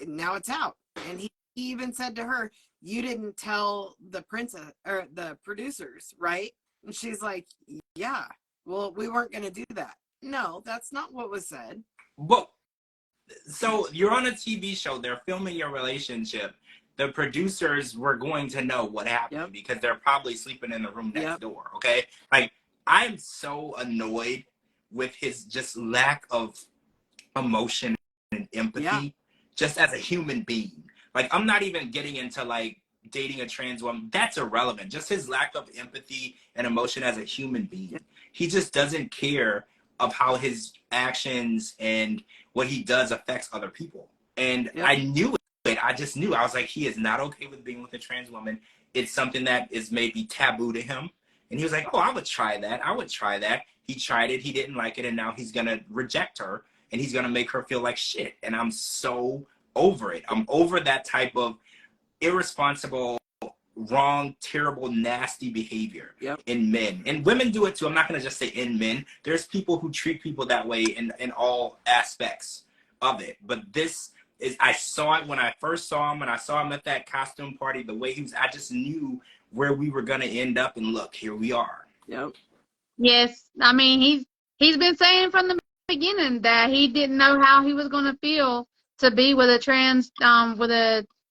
now it's out. And he even said to her, "You didn't tell the princess or the producers, right?" And she's like, "Yeah, well, we weren't going to do that." No, that's not what was said. Well, so you're on a TV show, they're filming your relationship. The producers were going to know what happened because they're probably sleeping in the room next door, okay? Like, I'm so annoyed with his just lack of emotion and empathy just as a human being. Like, I'm not even getting into, like, dating a trans woman. That's irrelevant. Just his lack of empathy and emotion as a human being. He just doesn't care of how his actions and what he does affects other people. And I knew it. I just knew. I was like, he is not okay with being with a trans woman. It's something that is maybe taboo to him. And he was like, oh, I would try that. I would try that. He tried it. He didn't like it. And now he's going to reject her. And he's going to make her feel like shit. And I'm so over it. I'm over that type of irresponsible, wrong, terrible, nasty behavior in men. And women do it too. I'm not going to just say in men. There's people who treat people that way in all aspects of it. But this is, I saw it when I first saw him, and I saw him at that costume party, the way he was, I just knew where we were going to end up, and look, here we are. Yes. I mean, he's been saying from the beginning that he didn't know how he was going to feel to be with a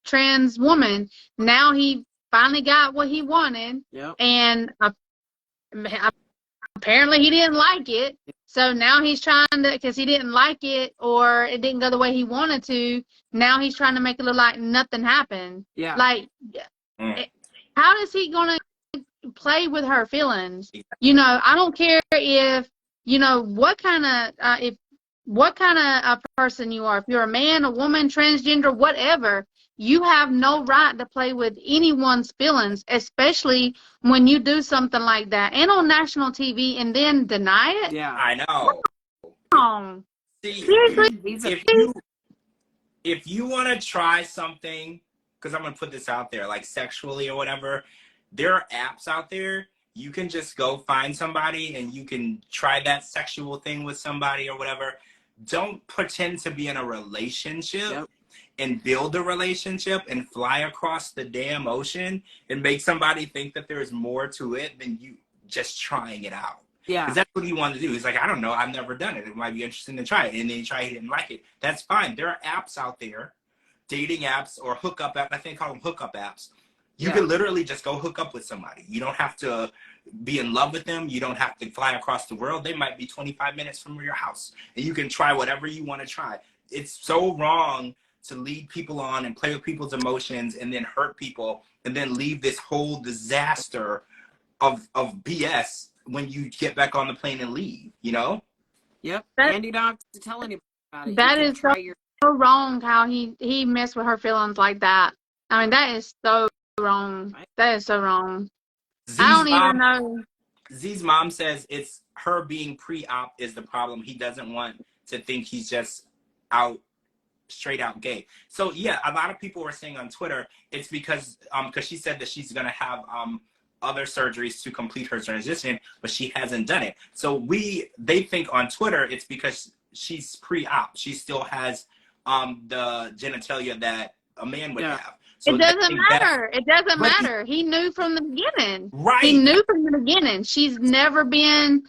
trans woman. Now he finally got what he wanted, and apparently he didn't like it. So now he's trying to, because he didn't like it or it didn't go the way he wanted to, now he's trying to make it look like nothing happened. Like, how is he going to play with her feelings? You know, I don't care if, you know, what kind of a person you are. If you're a man, a woman, transgender, whatever, you have no right to play with anyone's feelings, especially when you do something like that and on national TV and then deny it. I know. See, Seriously? if you want to try something, because I'm going to put this out there, like sexually or whatever, there are apps out there. You can just go find somebody and you can try that sexual thing with somebody or whatever. Don't pretend to be in a relationship and build a relationship and fly across the damn ocean and make somebody think that there's more to it than you just trying it out. Because that's what he wanted to do. He's like, I don't know, I've never done it. It might be interesting to try it. And then he tried, he didn't like it. That's fine. There are apps out there, dating apps or hookup apps. I think they call them hookup apps. You can literally just go hook up with somebody. You don't have to be in love with them. You don't have to fly across the world. They might be 25 minutes from your house. And you can try whatever you want to try. It's so wrong to lead people on and play with people's emotions and then hurt people and then leave this whole disaster of BS when you get back on the plane and leave, you know? And you don't have to tell anybody about it. That is so wrong how he messed with her feelings like that. I mean, that is so wrong. That is so wrong. I don't even know. Z's mom says it's her being pre-op is the problem. He doesn't want to think he's just straight out gay. So yeah, a lot of people were saying on Twitter it's because she said that she's gonna have other surgeries to complete her transition, but she hasn't done it. So they think on Twitter it's because she's pre-op. She still has the genitalia that a man would have. So it doesn't matter. It doesn't matter. He knew from the beginning. Right. He knew from the beginning. She's never been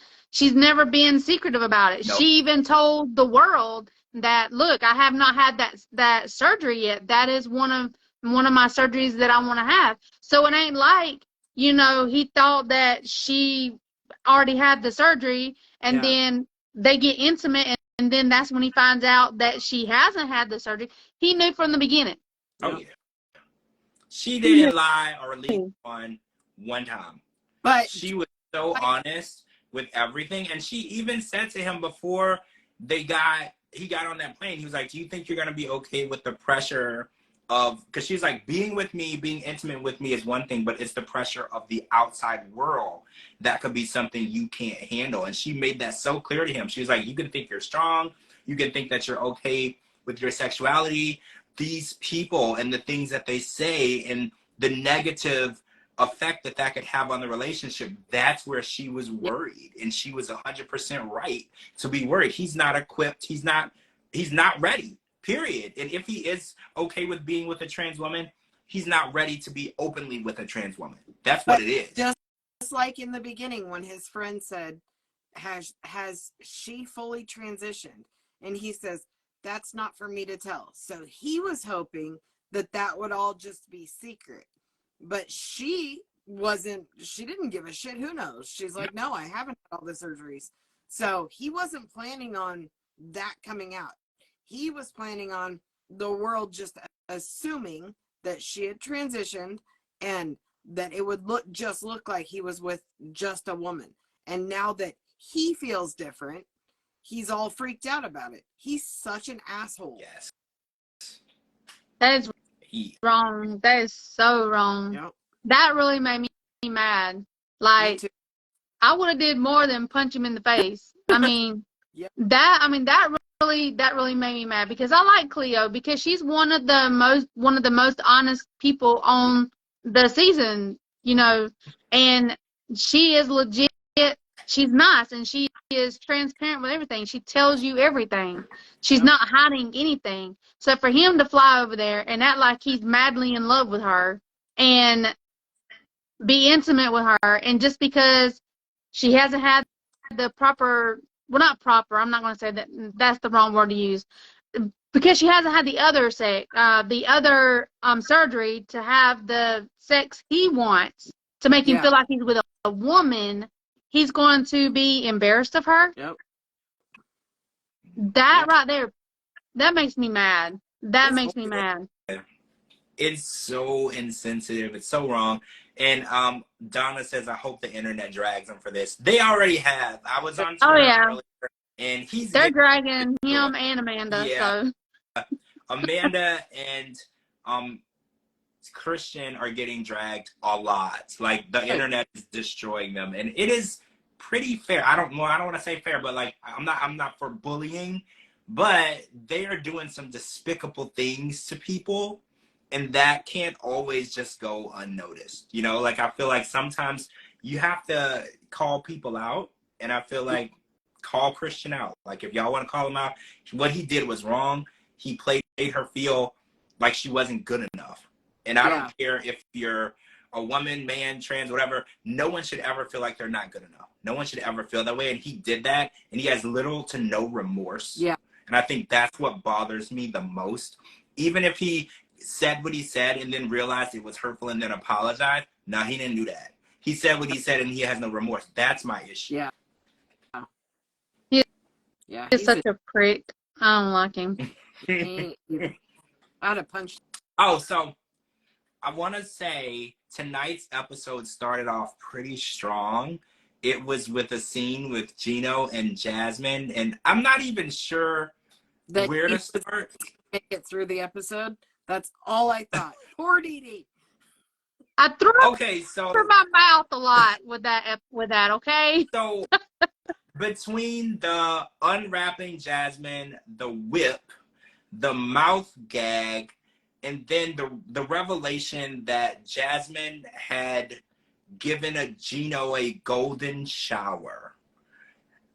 secretive about it. Nope. She even told the world that, look, I have not had that surgery yet. That is one of my surgeries that I want to have. So it ain't like, you know, he thought that she already had the surgery and then they get intimate and then that's when he finds out that she hasn't had the surgery. He knew from the beginning. Oh yeah. She didn't lie or leak on one time. But she was so honest with everything. And she even said to him before he got on that plane, he was like, do you think you're going to be okay with the pressure of, because she's like, being with me, being intimate with me is one thing, but it's the pressure of the outside world that could be something you can't handle. And she made that so clear to him. She was like, you can think you're strong, you can think that you're okay with your sexuality. These people and the things that they say and the negative effect that could have on the relationship, that's where she was worried. And she was 100% right to be worried. He's not equipped. He's not ready, period. And if he is okay with being with a trans woman, he's not ready to be openly with a trans woman. That's what it is. Just like in the beginning when his friend said, has she fully transitioned? And he says, that's not for me to tell. So he was hoping that would all just be secret. But she didn't give a shit. Who knows? She's like, no, I haven't had all the surgeries. So he wasn't planning on that coming out. He was planning on the world just assuming that she had transitioned and that it would look like he was with just a woman. And now that he feels different, he's all freaked out about it. He's such an asshole. Yes. That is wrong. That is so wrong. Yep. That really made me mad. Like, I would have did more than punch him in the face. I mean, yep. that really made me mad because I like Cleo because she's one of the most honest people on the season, you know, and she is legit. She's nice and she is transparent with everything. She tells you everything. She's not hiding anything. So for him to fly over there and act like he's madly in love with her and be intimate with her, and just because she hasn't had the proper, well, not proper, I'm not going to say that, that's the wrong word to use, because she hasn't had the other surgery to have the sex he wants to make him feel like he's with a woman, he's going to be embarrassed of her. Yep. That right there, that makes me mad. That makes me mad. It's so insensitive. It's so wrong. And Donna says, I hope the internet drags him for this. They already have. I was on Twitter earlier, and they're dragging him and Amanda. Yeah. So Amanda and Christian are getting dragged a lot. Like, the internet is destroying them, and it is pretty fair. I don't want to say fair, but like, I'm not for bullying, but they are doing some despicable things to people. And that can't always just go unnoticed. You know, like, I feel like sometimes you have to call people out. And I feel like, call Christian out. Like, if y'all want to call him out, what he did was wrong. He made her feel like she wasn't good enough. And I don't care if you're a woman, man, trans, whatever. No one should ever feel like they're not good enough. No one should ever feel that way. And he did that. And he has little to no remorse. Yeah. And I think that's what bothers me the most. Even if he said what he said and then realized it was hurtful and then apologized. No, he didn't do that. He said what he said and he has no remorse. That's my issue. Yeah. He's such a prick. I don't like him. I'd have punched. Oh, so I want to say tonight's episode started off pretty strong. It was with a scene with Gino and Jasmine, and I'm not even sure where to start. Make it through the episode. That's all I thought. Poor DeeDee. I threw my mouth a lot with that. Okay. So between the unwrapping Jasmine, the whip, the mouth gag, and then the revelation that Jasmine had given a Gino a golden shower.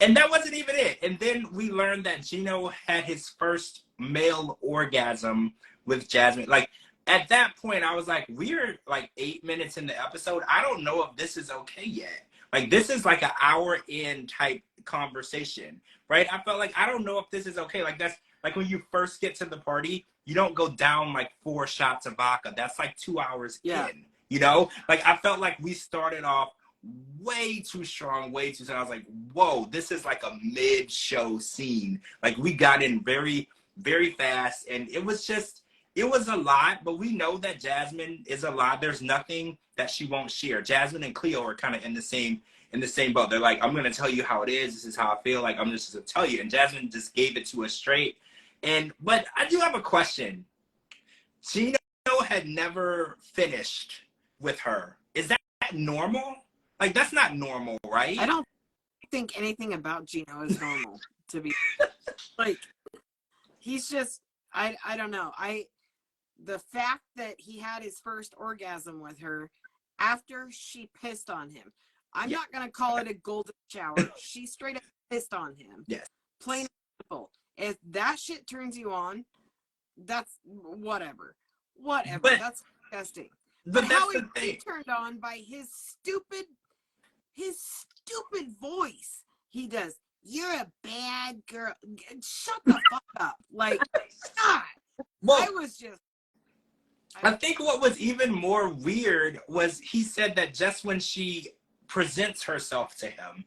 And that wasn't even it. And then we learned that Gino had his first male orgasm with Jasmine. Like, at that point, I was like, we're like 8 minutes in the episode. I don't know if this is okay yet. Like, this is like an hour in type conversation, right? I felt like, I don't know if this is okay. Like, that's like when you first get to the party, you don't go down like 4 shots of vodka. That's like 2 hours in, you know? Like, I felt like we started off way too strong, way too soon. I was like, whoa, this is like a mid-show scene. Like, we got in very, very fast, and it was just, it was a lot, but we know that Jasmine is a lot. There's nothing that she won't share. Jasmine and Cleo are kind of in the same boat. They're like, I'm gonna tell you how it is. This is how I feel. Like, I'm just gonna tell you. And Jasmine just gave it to us straight. But I do have a question. Gino had never finished with her. Is that normal? Like, that's not normal, right? I don't think anything about Gino is normal, to be like, he's just, I don't know. The fact that he had his first orgasm with her after she pissed on him, I'm not going to call it a golden shower. She straight up pissed on him. Yes. Plain and simple. If that shit turns you on, that's whatever. But, that's disgusting. But how that's the thing. He turned on by his stupid voice. He does, you're a bad girl. Shut the fuck up. Like, God. Well, I was just. I think what was even more weird was he said that just when she presents herself to him,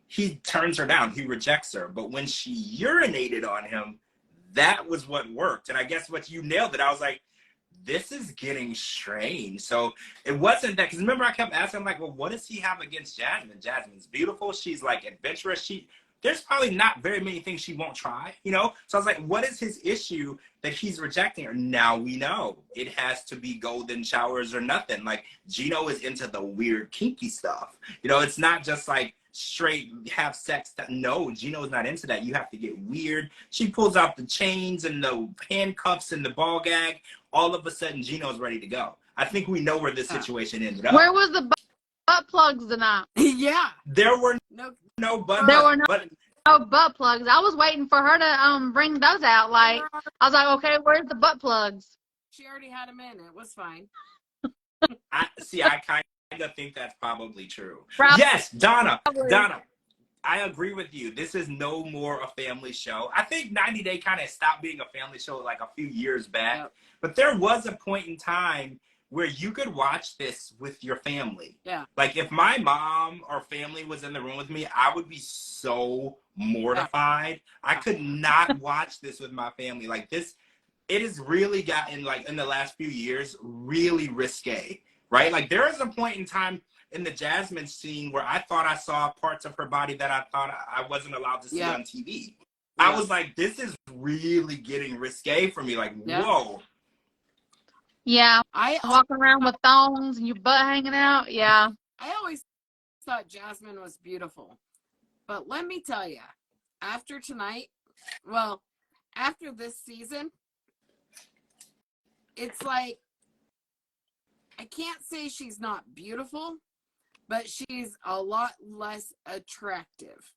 he turns her down. He rejects her. But when she urinated on him, that was what worked. And I guess what you nailed it. I was like, this is getting strange. So it wasn't that, because remember I kept asking, I'm like, well, what does he have against Jasmine? Jasmine's beautiful. She's like adventurous. There's probably not very many things she won't try, you know? So I was like, what is his issue that he's rejecting her? Now we know it has to be golden showers or nothing. Like, Gino is into the weird kinky stuff. You know, it's not just like straight have sex. No, Gino's not into that. You have to get weird. She pulls out the chains and the handcuffs and the ball gag. All of a sudden, Gino's ready to go. I think we know where this situation ended up. Where was the butt plugs tonight? Yeah. There were no butt plugs. There were no butt plugs. I was waiting for her to bring those out. Like, I was like, okay, where's the butt plugs? She already had them in. It was fine. I kind of think that's probably true. Probably. Yes, Donna, I agree with you. This is no more a family show. I think 90 Day kind of stopped being a family show like a few years back. Yep. But there was a point in time where you could watch this with your family. Yeah. Like, if my mom or family was in the room with me, I would be so mortified. I could not watch this with my family. Like, this, it has really gotten, like, in the last few years, really risque, right? Like, there is a point in time in the Jasmine scene where I thought I saw parts of her body that I thought I wasn't allowed to see on TV. I was like, this is really getting risque for me. Like, whoa. Yeah, I walking around with thongs and your butt hanging out. Yeah. I always thought Jasmine was beautiful. But let me tell you, after tonight, well, after this season, it's like, I can't say she's not beautiful, but she's a lot less attractive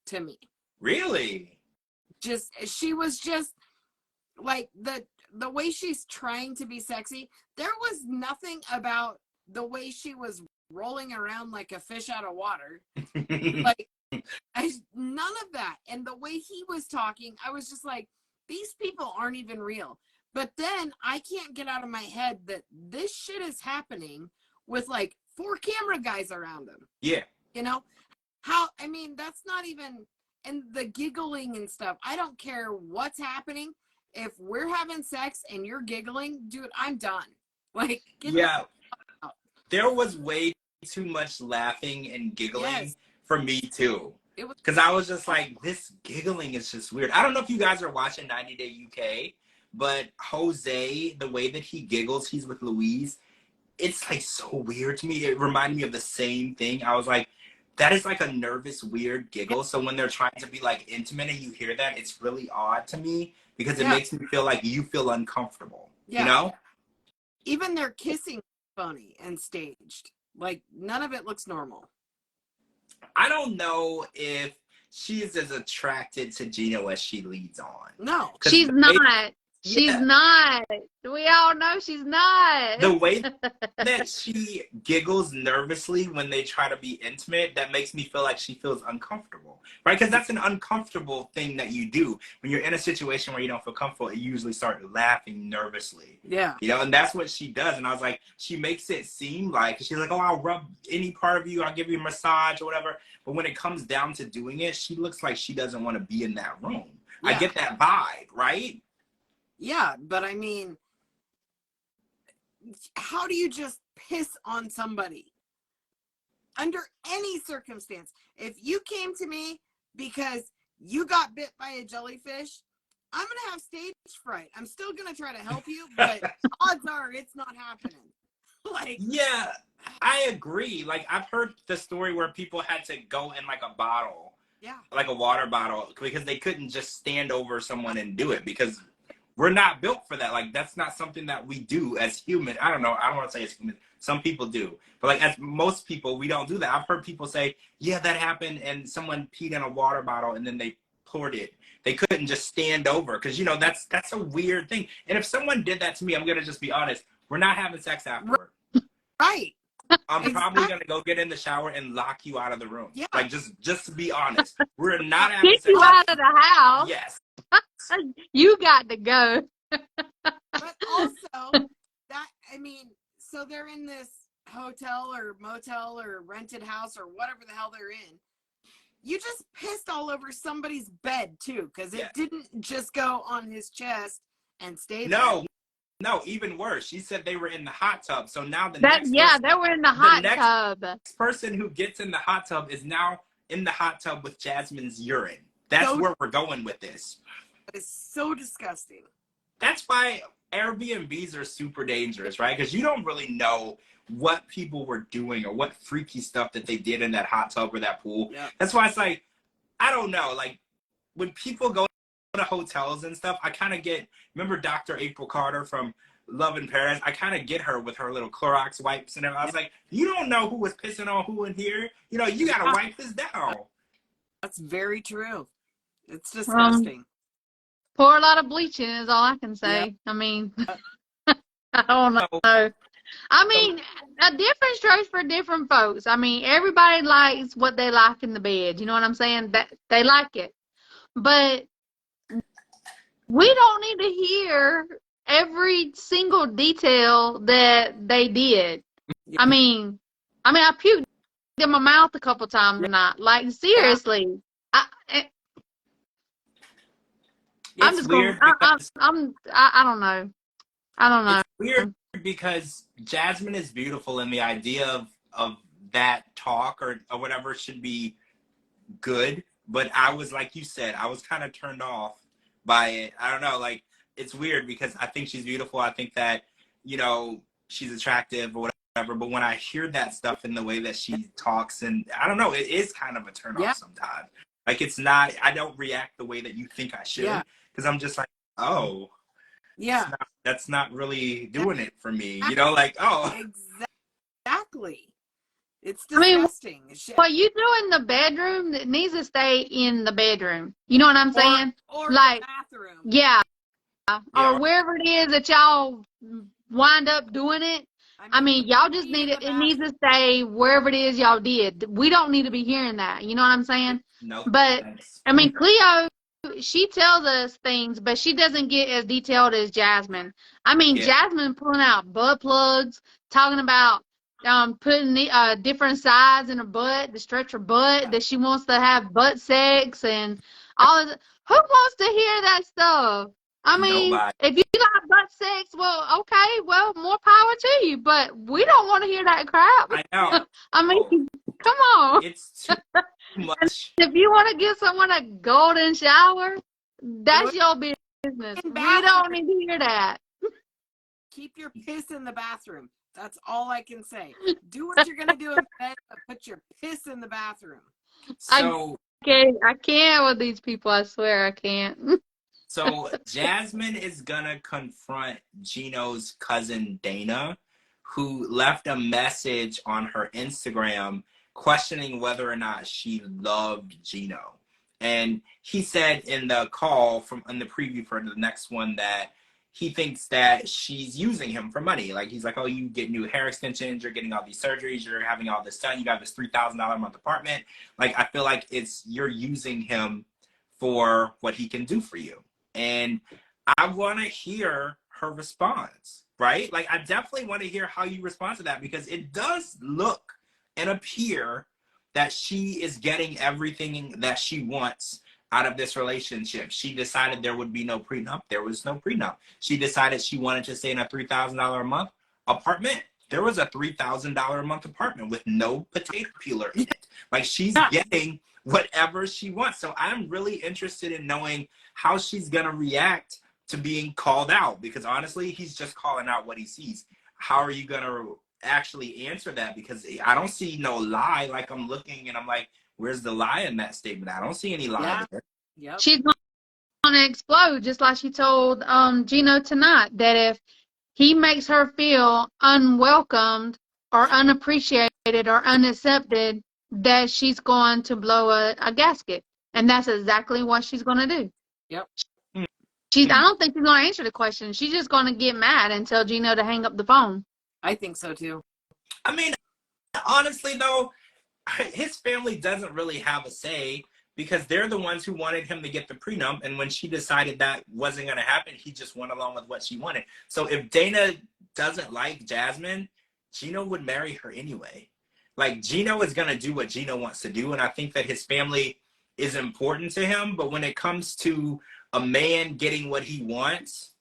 to me. Really? She was just like the way she's trying to be sexy. There was nothing about the way she was rolling around like a fish out of water. Like, none of that. And the way he was talking, I was just like, these people aren't even real. But then I can't get out of my head that this shit is happening with like 4 camera guys around him. Yeah. You know? I mean, that's not even, and the giggling and stuff. I don't care what's happening. If we're having sex and you're giggling, dude, I'm done. Like, there was way too much laughing and giggling for me too. Because I was just like, this giggling is just weird. I don't know if you guys are watching 90 Day UK, but Jose, the way that he giggles, he's with Louise, it's like so weird to me. It reminded me of the same thing. I was like, that is like a nervous, weird giggle. So when they're trying to be like intimate and you hear that, it's really odd to me because it makes me feel like you feel uncomfortable. You know? Even their kissing funny and staged. Like, none of it looks normal. I don't know if she's as attracted to Gino as she leads on. No. She's not. She's not. We all know she's not. The way that she giggles nervously when they try to be intimate, that makes me feel like she feels uncomfortable, right? Because that's an uncomfortable thing that you do. When you're in a situation where you don't feel comfortable, you usually start laughing nervously. Yeah. You know, and that's what she does. And I was like, she makes it seem like, she's like, oh, I'll rub any part of you. I'll give you a massage or whatever. But when it comes down to doing it, she looks like she doesn't want to be in that room. I get that vibe, right? Yeah, but I mean, how do you just piss on somebody? Under any circumstance. If you came to me because you got bit by a jellyfish, I'm going to have stage fright. I'm still going to try to help you, but odds are it's not happening. Like, yeah, I agree. Like, I've heard the story where people had to go in like a bottle, yeah, like a water bottle, because they couldn't just stand over someone and do it, because we're not built for that. Like, that's not something that we do as humans. I don't know. I don't want to say as humans. Some people do. But like, as most people, we don't do that. I've heard people say, yeah, that happened, and someone peed in a water bottle and then they poured it. They couldn't just stand over, because, you know, that's a weird thing. And if someone did that to me, I'm going to just be honest. We're not having sex afterward. right. I'm probably going to go get in the shower and lock you out of the room. Yeah. Like, just to be honest. We're not having Kick sex. you out of the house. Yes. You got to go. But also, that, I mean, so they're in this hotel or motel or rented house or whatever the hell they're in. You just pissed all over somebody's bed, too, because it didn't just go on his chest and stay there. No, even worse. She said they were in the hot tub. So now They were in the hot tub. The next person who gets in the hot tub is now in the hot tub with Jasmine's urine. That's where we're going with this. That is so disgusting. That's why Airbnbs are super dangerous, right? Because you don't really know what people were doing or what freaky stuff that they did in that hot tub or that pool. Yep. That's why it's like, I don't know. Like, when people go to hotels and stuff, I kind of get, remember Dr. April Carter from Love in Paris? I kind of get her with her little Clorox wipes and everything. I was like, you don't know who was pissing on who in here. You know, you got to wipe this down. That's very true. It's disgusting. Pour a lot of bleaching is all I can say. Yep. I mean, I don't know. I mean, a different strokes for different folks. I mean, everybody likes what they like in the bed. You know what I'm saying? That they like it. But we don't need to hear every single detail that they did. Yeah. I mean, I puked in my mouth a couple times a night. Like, seriously. I'm just weird. I don't know. I don't know. It's weird because Jasmine is beautiful, and the idea of that talk or whatever should be good. But I was, like you said, I was kind of turned off by it. I don't know. Like, it's weird because I think she's beautiful. I think that, you know, she's attractive or whatever. But when I hear that stuff in the way that she talks, and I don't know, it is kind of a turn off sometimes. Like, it's not, I don't react the way that you think I should. Yeah. Because I'm just like, oh, yeah, that's not really doing it for me. You know, like, oh. Exactly. It's disgusting. I mean, what you do in the bedroom, it needs to stay in the bedroom. You know what I'm saying? Or like, the bathroom. Yeah. Or wherever it is that y'all wind up doing it. I mean, y'all just need it. It needs to stay wherever it is y'all did. We don't need to be hearing that. You know what I'm saying? No. But, I mean, Cleo, she tells us things, but she doesn't get as detailed as Jasmine. I mean, Jasmine pulling out butt plugs, talking about putting different sides in her butt to stretch her butt, that she wants to have butt sex and all of that. Who wants to hear that stuff? I mean, if you got butt sex, well, okay, well, more power to you, but we don't want to hear that crap. I know. I mean, come on. It's too much. If you want to give someone a golden shower, that's your business. We don't need to hear that. Keep your piss in the bathroom. That's all I can say. Do what you're going to do in bed, but put your piss in the bathroom. So I can't with these people. I swear I can't. So Jasmine is going to confront Gino's cousin, Dana, who left a message on her Instagram questioning whether or not she loved Gino. And he said in the call in the preview for the next one that he thinks that she's using him for money. Like, he's like, oh, you get new hair extensions, you're getting all these surgeries, you're having all this done, you got this $3,000 a month apartment. Like, I feel like you're using him for what he can do for you. And I want to hear her response, right? Like, I definitely want to hear how you respond to that, because it does look and appear that she is getting everything that she wants out of this relationship. She decided there would be no prenup. There was no prenup. She decided she wanted to stay in a $3,000 a month apartment, there was a $3,000 a month apartment with no potato peeler in it. Like, she's getting whatever she wants. So I'm really interested in knowing how she's going to react to being called out, because honestly, he's just calling out what he sees. How are you going to actually answer that? Because I don't see no lie. Like, I'm looking and I'm like, where's the lie in that statement? I don't see any lie there. Yep. She's going to explode, just like she told Gino tonight, that if he makes her feel unwelcomed or unappreciated or unaccepted, that she's going to blow a gasket. And that's exactly what she's going to do. Yep. I don't think she's going to answer the question. She's just going to get mad and tell Gino to hang up the phone. I think so too. I mean, honestly though, his family doesn't really have a say, because they're the ones who wanted him to get the prenup, and when she decided that wasn't going to happen, he just went along with what she wanted. So if Dana doesn't like Jasmine, Gino would marry her anyway. Like, Gino is going to do what Gino wants to do, and I think that his family is important to him, but when it comes to a man getting what he wants,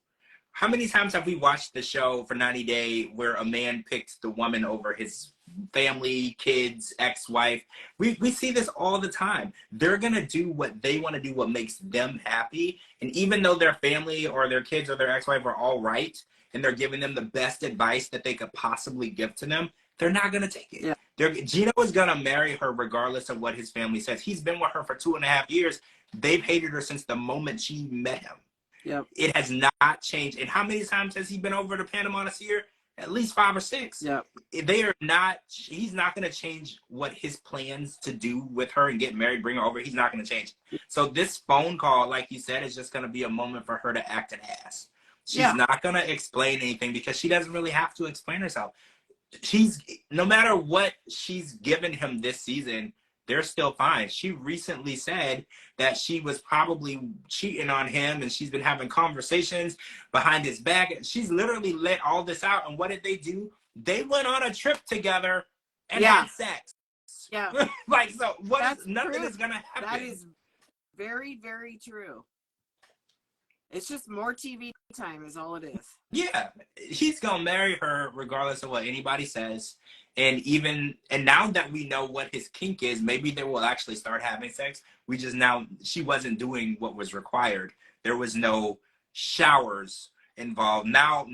how many times have we watched the show for 90 Day where a man picked the woman over his family, kids, ex-wife? We see this all the time. They're going to do what they want to do, what makes them happy. And even though their family or their kids or their ex-wife are all right, and they're giving them the best advice that they could possibly give to them, they're not going to take it. Yeah. Gino is going to marry her regardless of what his family says. He's been with her for 2.5 years. They've hated her since the moment she met him. Yep. It has not changed. And how many times has he been over to Panama this year? At least 5 or 6. Yep. He's not going to change what his plans to do with her and get married, bring her over. He's not going to change. So this phone call, like you said, is just going to be a moment for her to act an ass. She's not going to explain anything, because she doesn't really have to explain herself. No matter what she's given him this season, they're still fine. She recently said that she was probably cheating on him, and she's been having conversations behind his back. She's literally let all this out. And what did they do? They went on a trip together and had sex. Yeah. Like, so nothing true. Is going to happen. That is very, very true. It's just more TV time is all it is. Yeah. He's going to marry her regardless of what anybody says. And now that we know what his kink is, maybe they will actually start having sex. She wasn't doing what was required. There was no showers involved. Now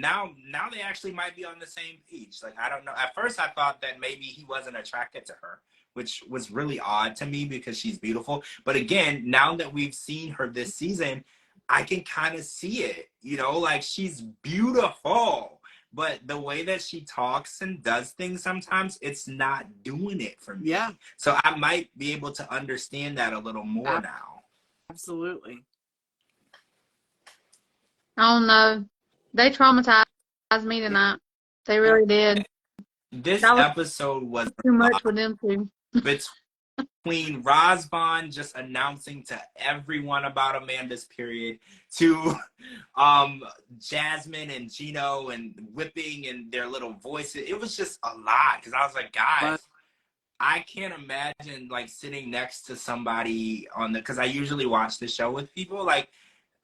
they actually might be on the same page. Like, I don't know. At first I thought that maybe he wasn't attracted to her, which was really odd to me because she's beautiful. But again, now that we've seen her this season, I can kind of see it, like, she's beautiful. But the way that she talks and does things sometimes, it's not doing it for me. Yeah. So I might be able to understand that a little more now. Absolutely. I don't know. They traumatized me tonight. They really did. This episode was too much for them too. Between Razvan just announcing to everyone about Amanda's period, to Jasmine and Gino and whipping and their little voices, it was just a lot. Because I was like, guys, I can't imagine like sitting next to somebody because I usually watch the show with people. Like,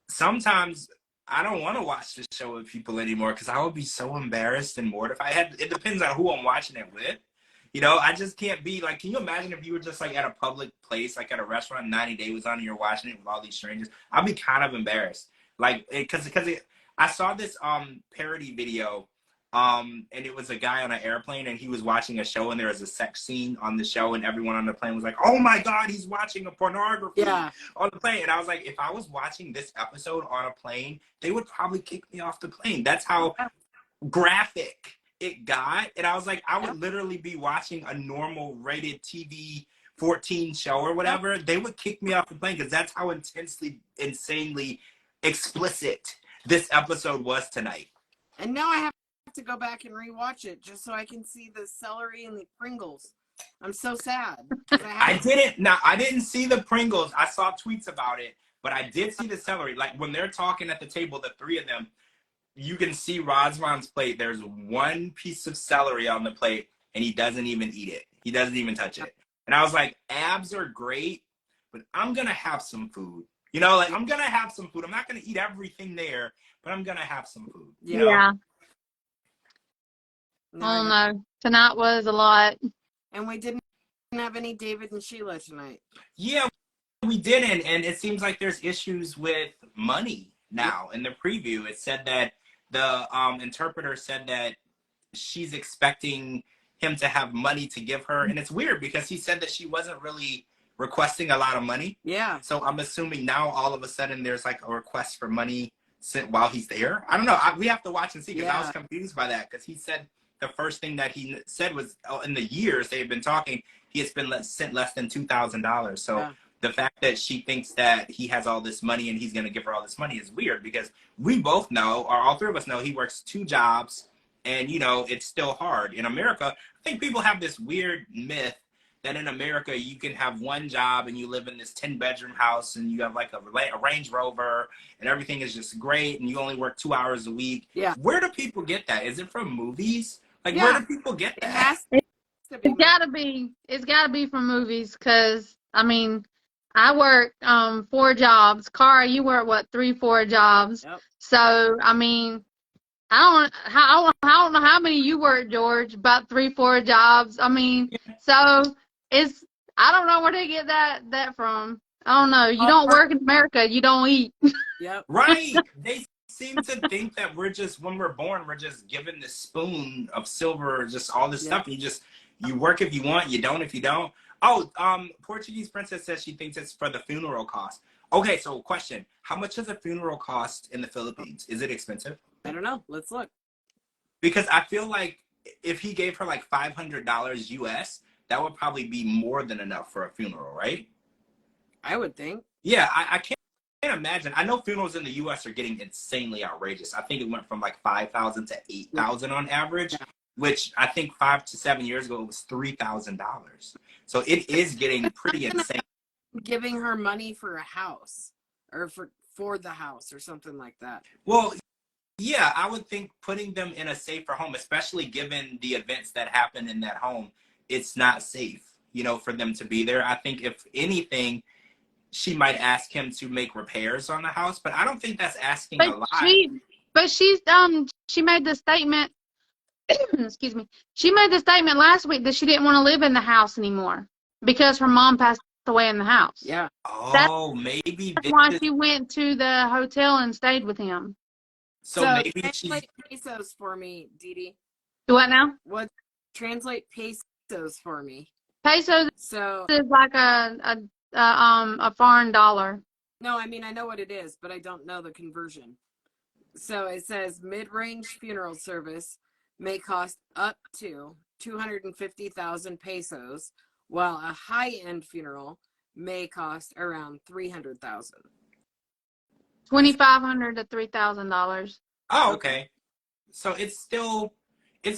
sometimes I don't want to watch the show with people anymore because I would be so embarrassed and mortified. It depends on who I'm watching it with. I just can't be like, can you imagine if you were just like at a public place, like at a restaurant, 90 Day was on and you're watching it with all these strangers? I'd be kind of embarrassed. Like, because I saw this parody video, and it was a guy on an airplane and he was watching a show and there was a sex scene on the show and everyone on the plane was like, oh my God, he's watching a pornography on the plane. And I was like, if I was watching this episode on a plane, they would probably kick me off the plane. That's how graphic it got. And I was like, I would literally be watching a normal rated TV 14 show or whatever. They would kick me off the plane because that's how insanely explicit this episode was tonight. And now I have to go back and rewatch it just so I can see the celery and the Pringles. I'm so sad. I didn't see the Pringles. I saw tweets about it, but I did see the celery. Like, when they're talking at the table, the three of them, you can see Razvan's plate. There's one piece of celery on the plate, and he doesn't even eat it. He doesn't even touch it. And I was like, abs are great, but I'm going to have some food. I'm going to have some food. I'm not going to eat everything there, but I'm going to have some food. Yeah. I don't know. Tonight was a lot. And we didn't have any David and Sheila tonight. Yeah, we didn't, and it seems like there's issues with money now. In the preview, it said that the interpreter said that she's expecting him to have money to give her, and it's weird because he said that she wasn't really requesting a lot of money. Yeah. So I'm assuming now all of a sudden there's like a request for money sent while he's there. I don't know. We have to watch and see, because I was confused by that, because he said the first thing that he said was, in the years they've been talking, he has been sent less than $2,000. So the fact that she thinks that he has all this money and he's going to give her all this money is weird, because we both know, or all three of us know, he works 2 jobs, and you know, it's still hard. In America, I think people have this weird myth that in America you can have 1 job and you live in this 10-bedroom house and you have like a Range Rover and everything is just great and you only work 2 hours a week. Yeah. Where do people get that? Is it from movies? Like, where do people get that? It's gotta be from movies, because I mean, I work 4 jobs. Cara, you work what, 3-4 jobs? Yep. So I mean, I don't know how many you work, George. About 3-4 jobs. I mean, so I don't know where they get that from. I don't know. You don't work in America, you don't eat. Yep. Right. They seem to think that we're just, when we're born, we're just given this spoon of silver, just all this stuff. And you work if you want, you don't if you don't. Oh, Portuguese Princess says she thinks it's for the funeral cost. Okay, so question. How much does a funeral cost in the Philippines? Is it expensive? I don't know. Let's look. Because I feel like if he gave her like $500 US, that would probably be more than enough for a funeral, right? I would think. Yeah, I can't imagine. I know funerals in the US are getting insanely outrageous. I think it went from like 5,000 to 8,000 on average, which I think 5 to 7 years ago it was $3,000. So it is getting pretty insane. Giving her money for a house, or for the house or something like that. Well, yeah, I would think putting them in a safer home, especially given the events that happen in that home, it's not safe, you know, for them to be there. I think if anything, she might ask him to make repairs on the house, but I don't think that's asking a lot. She made the statement, excuse me, she made the statement last week that she didn't want to live in the house anymore because her mom passed away in the house. Yeah. Oh, maybe that's why she went to the hotel and stayed with him. So maybe translate pesos for me, DeeDee. Do what now? What? Translate pesos for me. Pesos is like a foreign dollar. No, I mean, I know what it is, but I don't know the conversion. So it says mid-range funeral service may cost up to 250,000 pesos, while a high-end funeral may cost around 300,000. $2,500 to $3,000. Oh, okay. So it's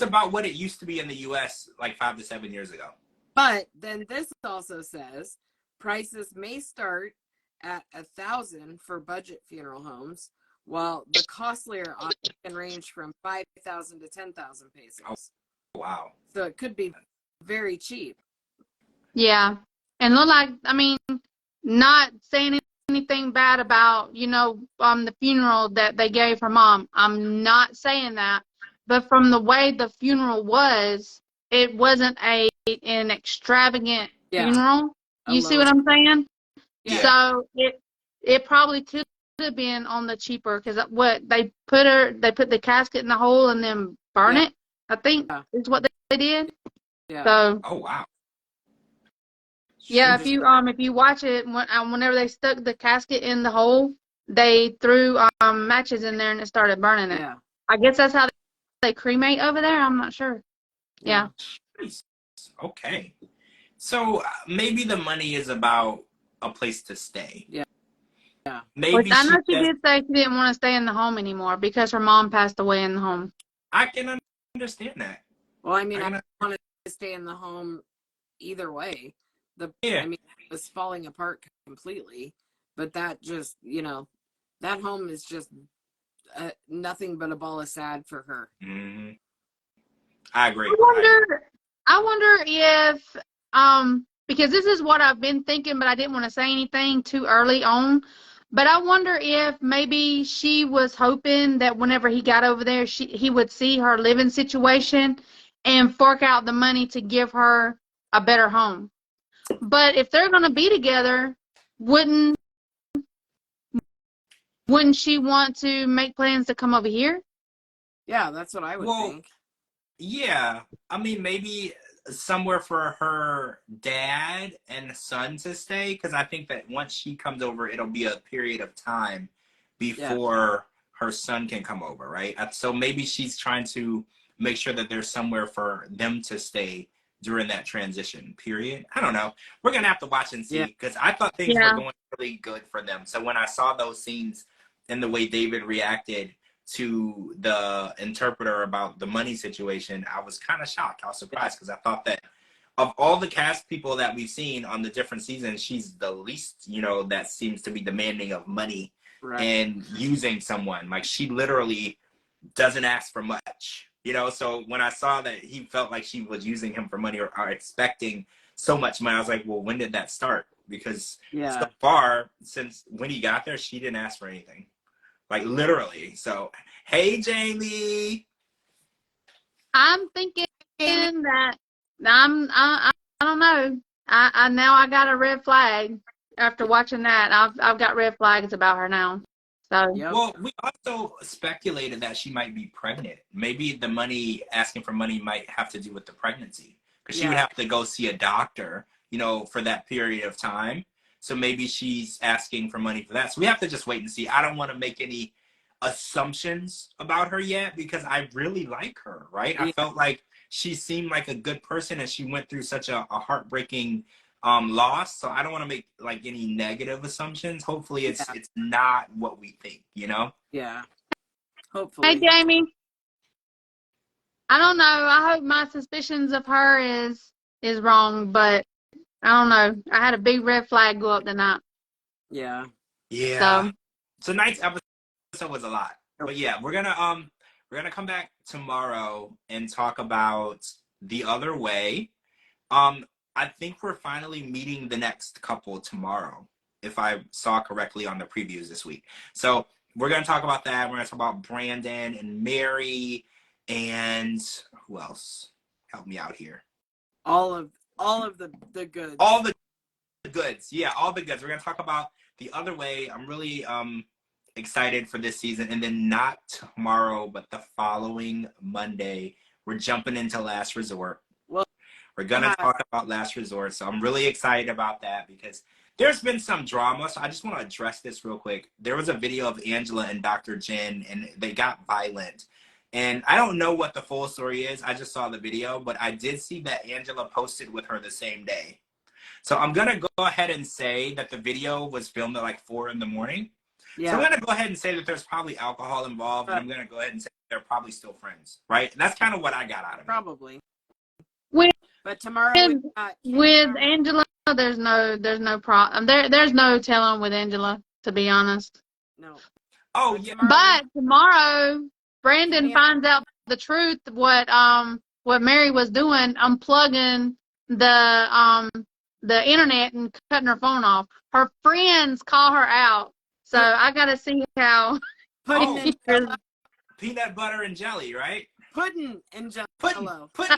about what it used to be in the US like 5 to 7 years ago. But then this also says prices may start at 1,000 for budget funeral homes, while the costlier option can range from 5,000 to 10,000 pesos. Oh, wow. So it could be very cheap. Yeah. And look like, I mean, not saying anything bad about, you know, the funeral that they gave her mom. I'm not saying that. But from the way the funeral was, it wasn't an extravagant funeral. You see what I'm saying? Yeah. So it probably could have been on the cheaper, because what they put the casket in the hole and then burn it, I think is what they did. Yeah. So. Oh, wow. Yeah, if you watch it, whenever they stuck the casket in the hole, they threw matches in there and it started burning it. Yeah. I guess that's how they cremate over there. I'm not sure. Yeah. Okay. So maybe the money is about a place to stay. Yeah. Yeah. Maybe I know she did say she didn't want to stay in the home anymore because her mom passed away in the home. I can understand that. Well, I mean, I wanted to stay in the home either way. I mean, it was falling apart completely, but that just, you know, that home is just nothing but a ball of sad for her. Mm-hmm. I agree. I wonder if, because this is what I've been thinking, but I didn't want to say anything too early on. But I wonder if maybe she was hoping that whenever he got over there, he would see her living situation and fork out the money to give her a better home. But if they're going to be together, wouldn't she want to make plans to come over here? Yeah, that's what I would think. Yeah, I mean, maybe somewhere for her dad and son to stay, because I think that once she comes over, it'll be a period of time before her son can come over, right? So maybe she's trying to make sure that there's somewhere for them to stay during that transition period. I don't know. We're gonna have to watch and see, because I thought things were going really good for them. So when I saw those scenes and the way David reacted to the interpreter about the money situation, I was kind of shocked. I was surprised, because I thought that of all the cast people that we've seen on the different seasons, she's the least, you know, that seems to be demanding of money and using someone. Like, she literally doesn't ask for much, you know? So when I saw that he felt like she was using him for money, or expecting so much money, I was like, well, when did that start? Because so far, since when he got there, she didn't ask for anything. Like, literally. So, hey, Jamie. I'm thinking that I don't know. I now I got a red flag after watching that. I've got red flags about her now. So well, we also speculated that she might be pregnant. Maybe the money, asking for money, might have to do with the pregnancy, because she would have to go see a doctor, you know, for that period of time. So maybe she's asking for money for that. So we have to just wait and see. I don't want to make any assumptions about her yet, because I really like her, right? I felt like she seemed like a good person, and she went through such a heartbreaking loss. So I don't want to make like any negative assumptions. Hopefully it's not what we think, you know? Yeah. Hopefully. hey, Jamie. I don't know. I hope my suspicions of her is wrong, but I don't know. I had a big red flag go up tonight. Yeah. Yeah. So tonight's episode was a lot. But yeah, we're gonna come back tomorrow and talk about The Other Way. I think we're finally meeting the next couple tomorrow, if I saw correctly on the previews this week. So we're gonna talk about that. We're gonna talk about Brandon and Mary, and who else? Help me out here. All of the goods. All the goods. Yeah, all the goods. We're gonna talk about The Other Way. I'm really excited for this season. And then not tomorrow, but the following Monday, we're jumping into Last Resort. Well, we're gonna talk about Last Resort. So I'm really excited about that, because there's been some drama. So I just want to address this real quick. There was a video of Angela and Dr. Jen, and they got violent. And I don't know what the full story is. I just saw the video, but I did see that Angela posted with her the same day. So I'm going to go ahead and say that the video was filmed at like 4 in the morning. Yeah. So I'm going to go ahead and say that there's probably alcohol involved, and I'm going to go ahead and say they're probably still friends, right? And that's kind of what I got out of it. Probably. But tomorrow with Angela, there's no problem. There's no telling with Angela, to be honest. No. Oh yeah. But tomorrow, Brandon finds out the truth. What Mary was doing, unplugging the internet and cutting her phone off. Her friends call her out. So I gotta see how. Peanut butter and jelly, right? Pudding and jello. Pudding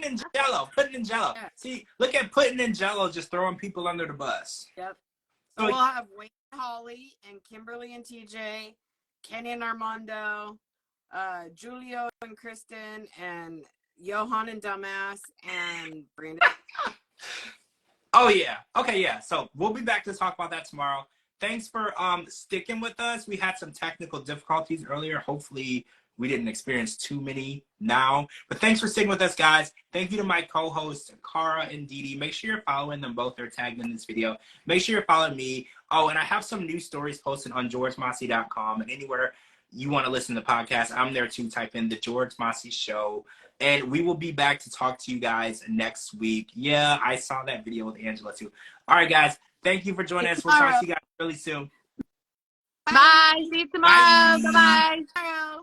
and jello. Pudding and jello. Yeah. See, look at Pudding and Jello just throwing people under the bus. Yep. So we'll have Wayne, Holly, and Kimberly and TJ, Kenny and Armando, Julio and Kristen, and Johan and Dumbass, and Brandon. Oh yeah. Okay, yeah. So we'll be back to talk about that tomorrow. Thanks for sticking with us. We had some technical difficulties earlier. Hopefully we didn't experience too many now. But thanks for sticking with us, guys. Thank you to my co-hosts, Kara and DeeDee. Make sure you're following them both. They're tagged in this video. Make sure you're following me. Oh, and I have some new stories posted on georgemossey.com, and anywhere you want to listen to the podcast, I'm there too. Type in The George Mossey Show. And we will be back to talk to you guys next week. Yeah, I saw that video with Angela too. All right, guys. Thank you for joining us. We'll talk to you guys really soon. Bye. See you tomorrow. Bye-bye. Bye.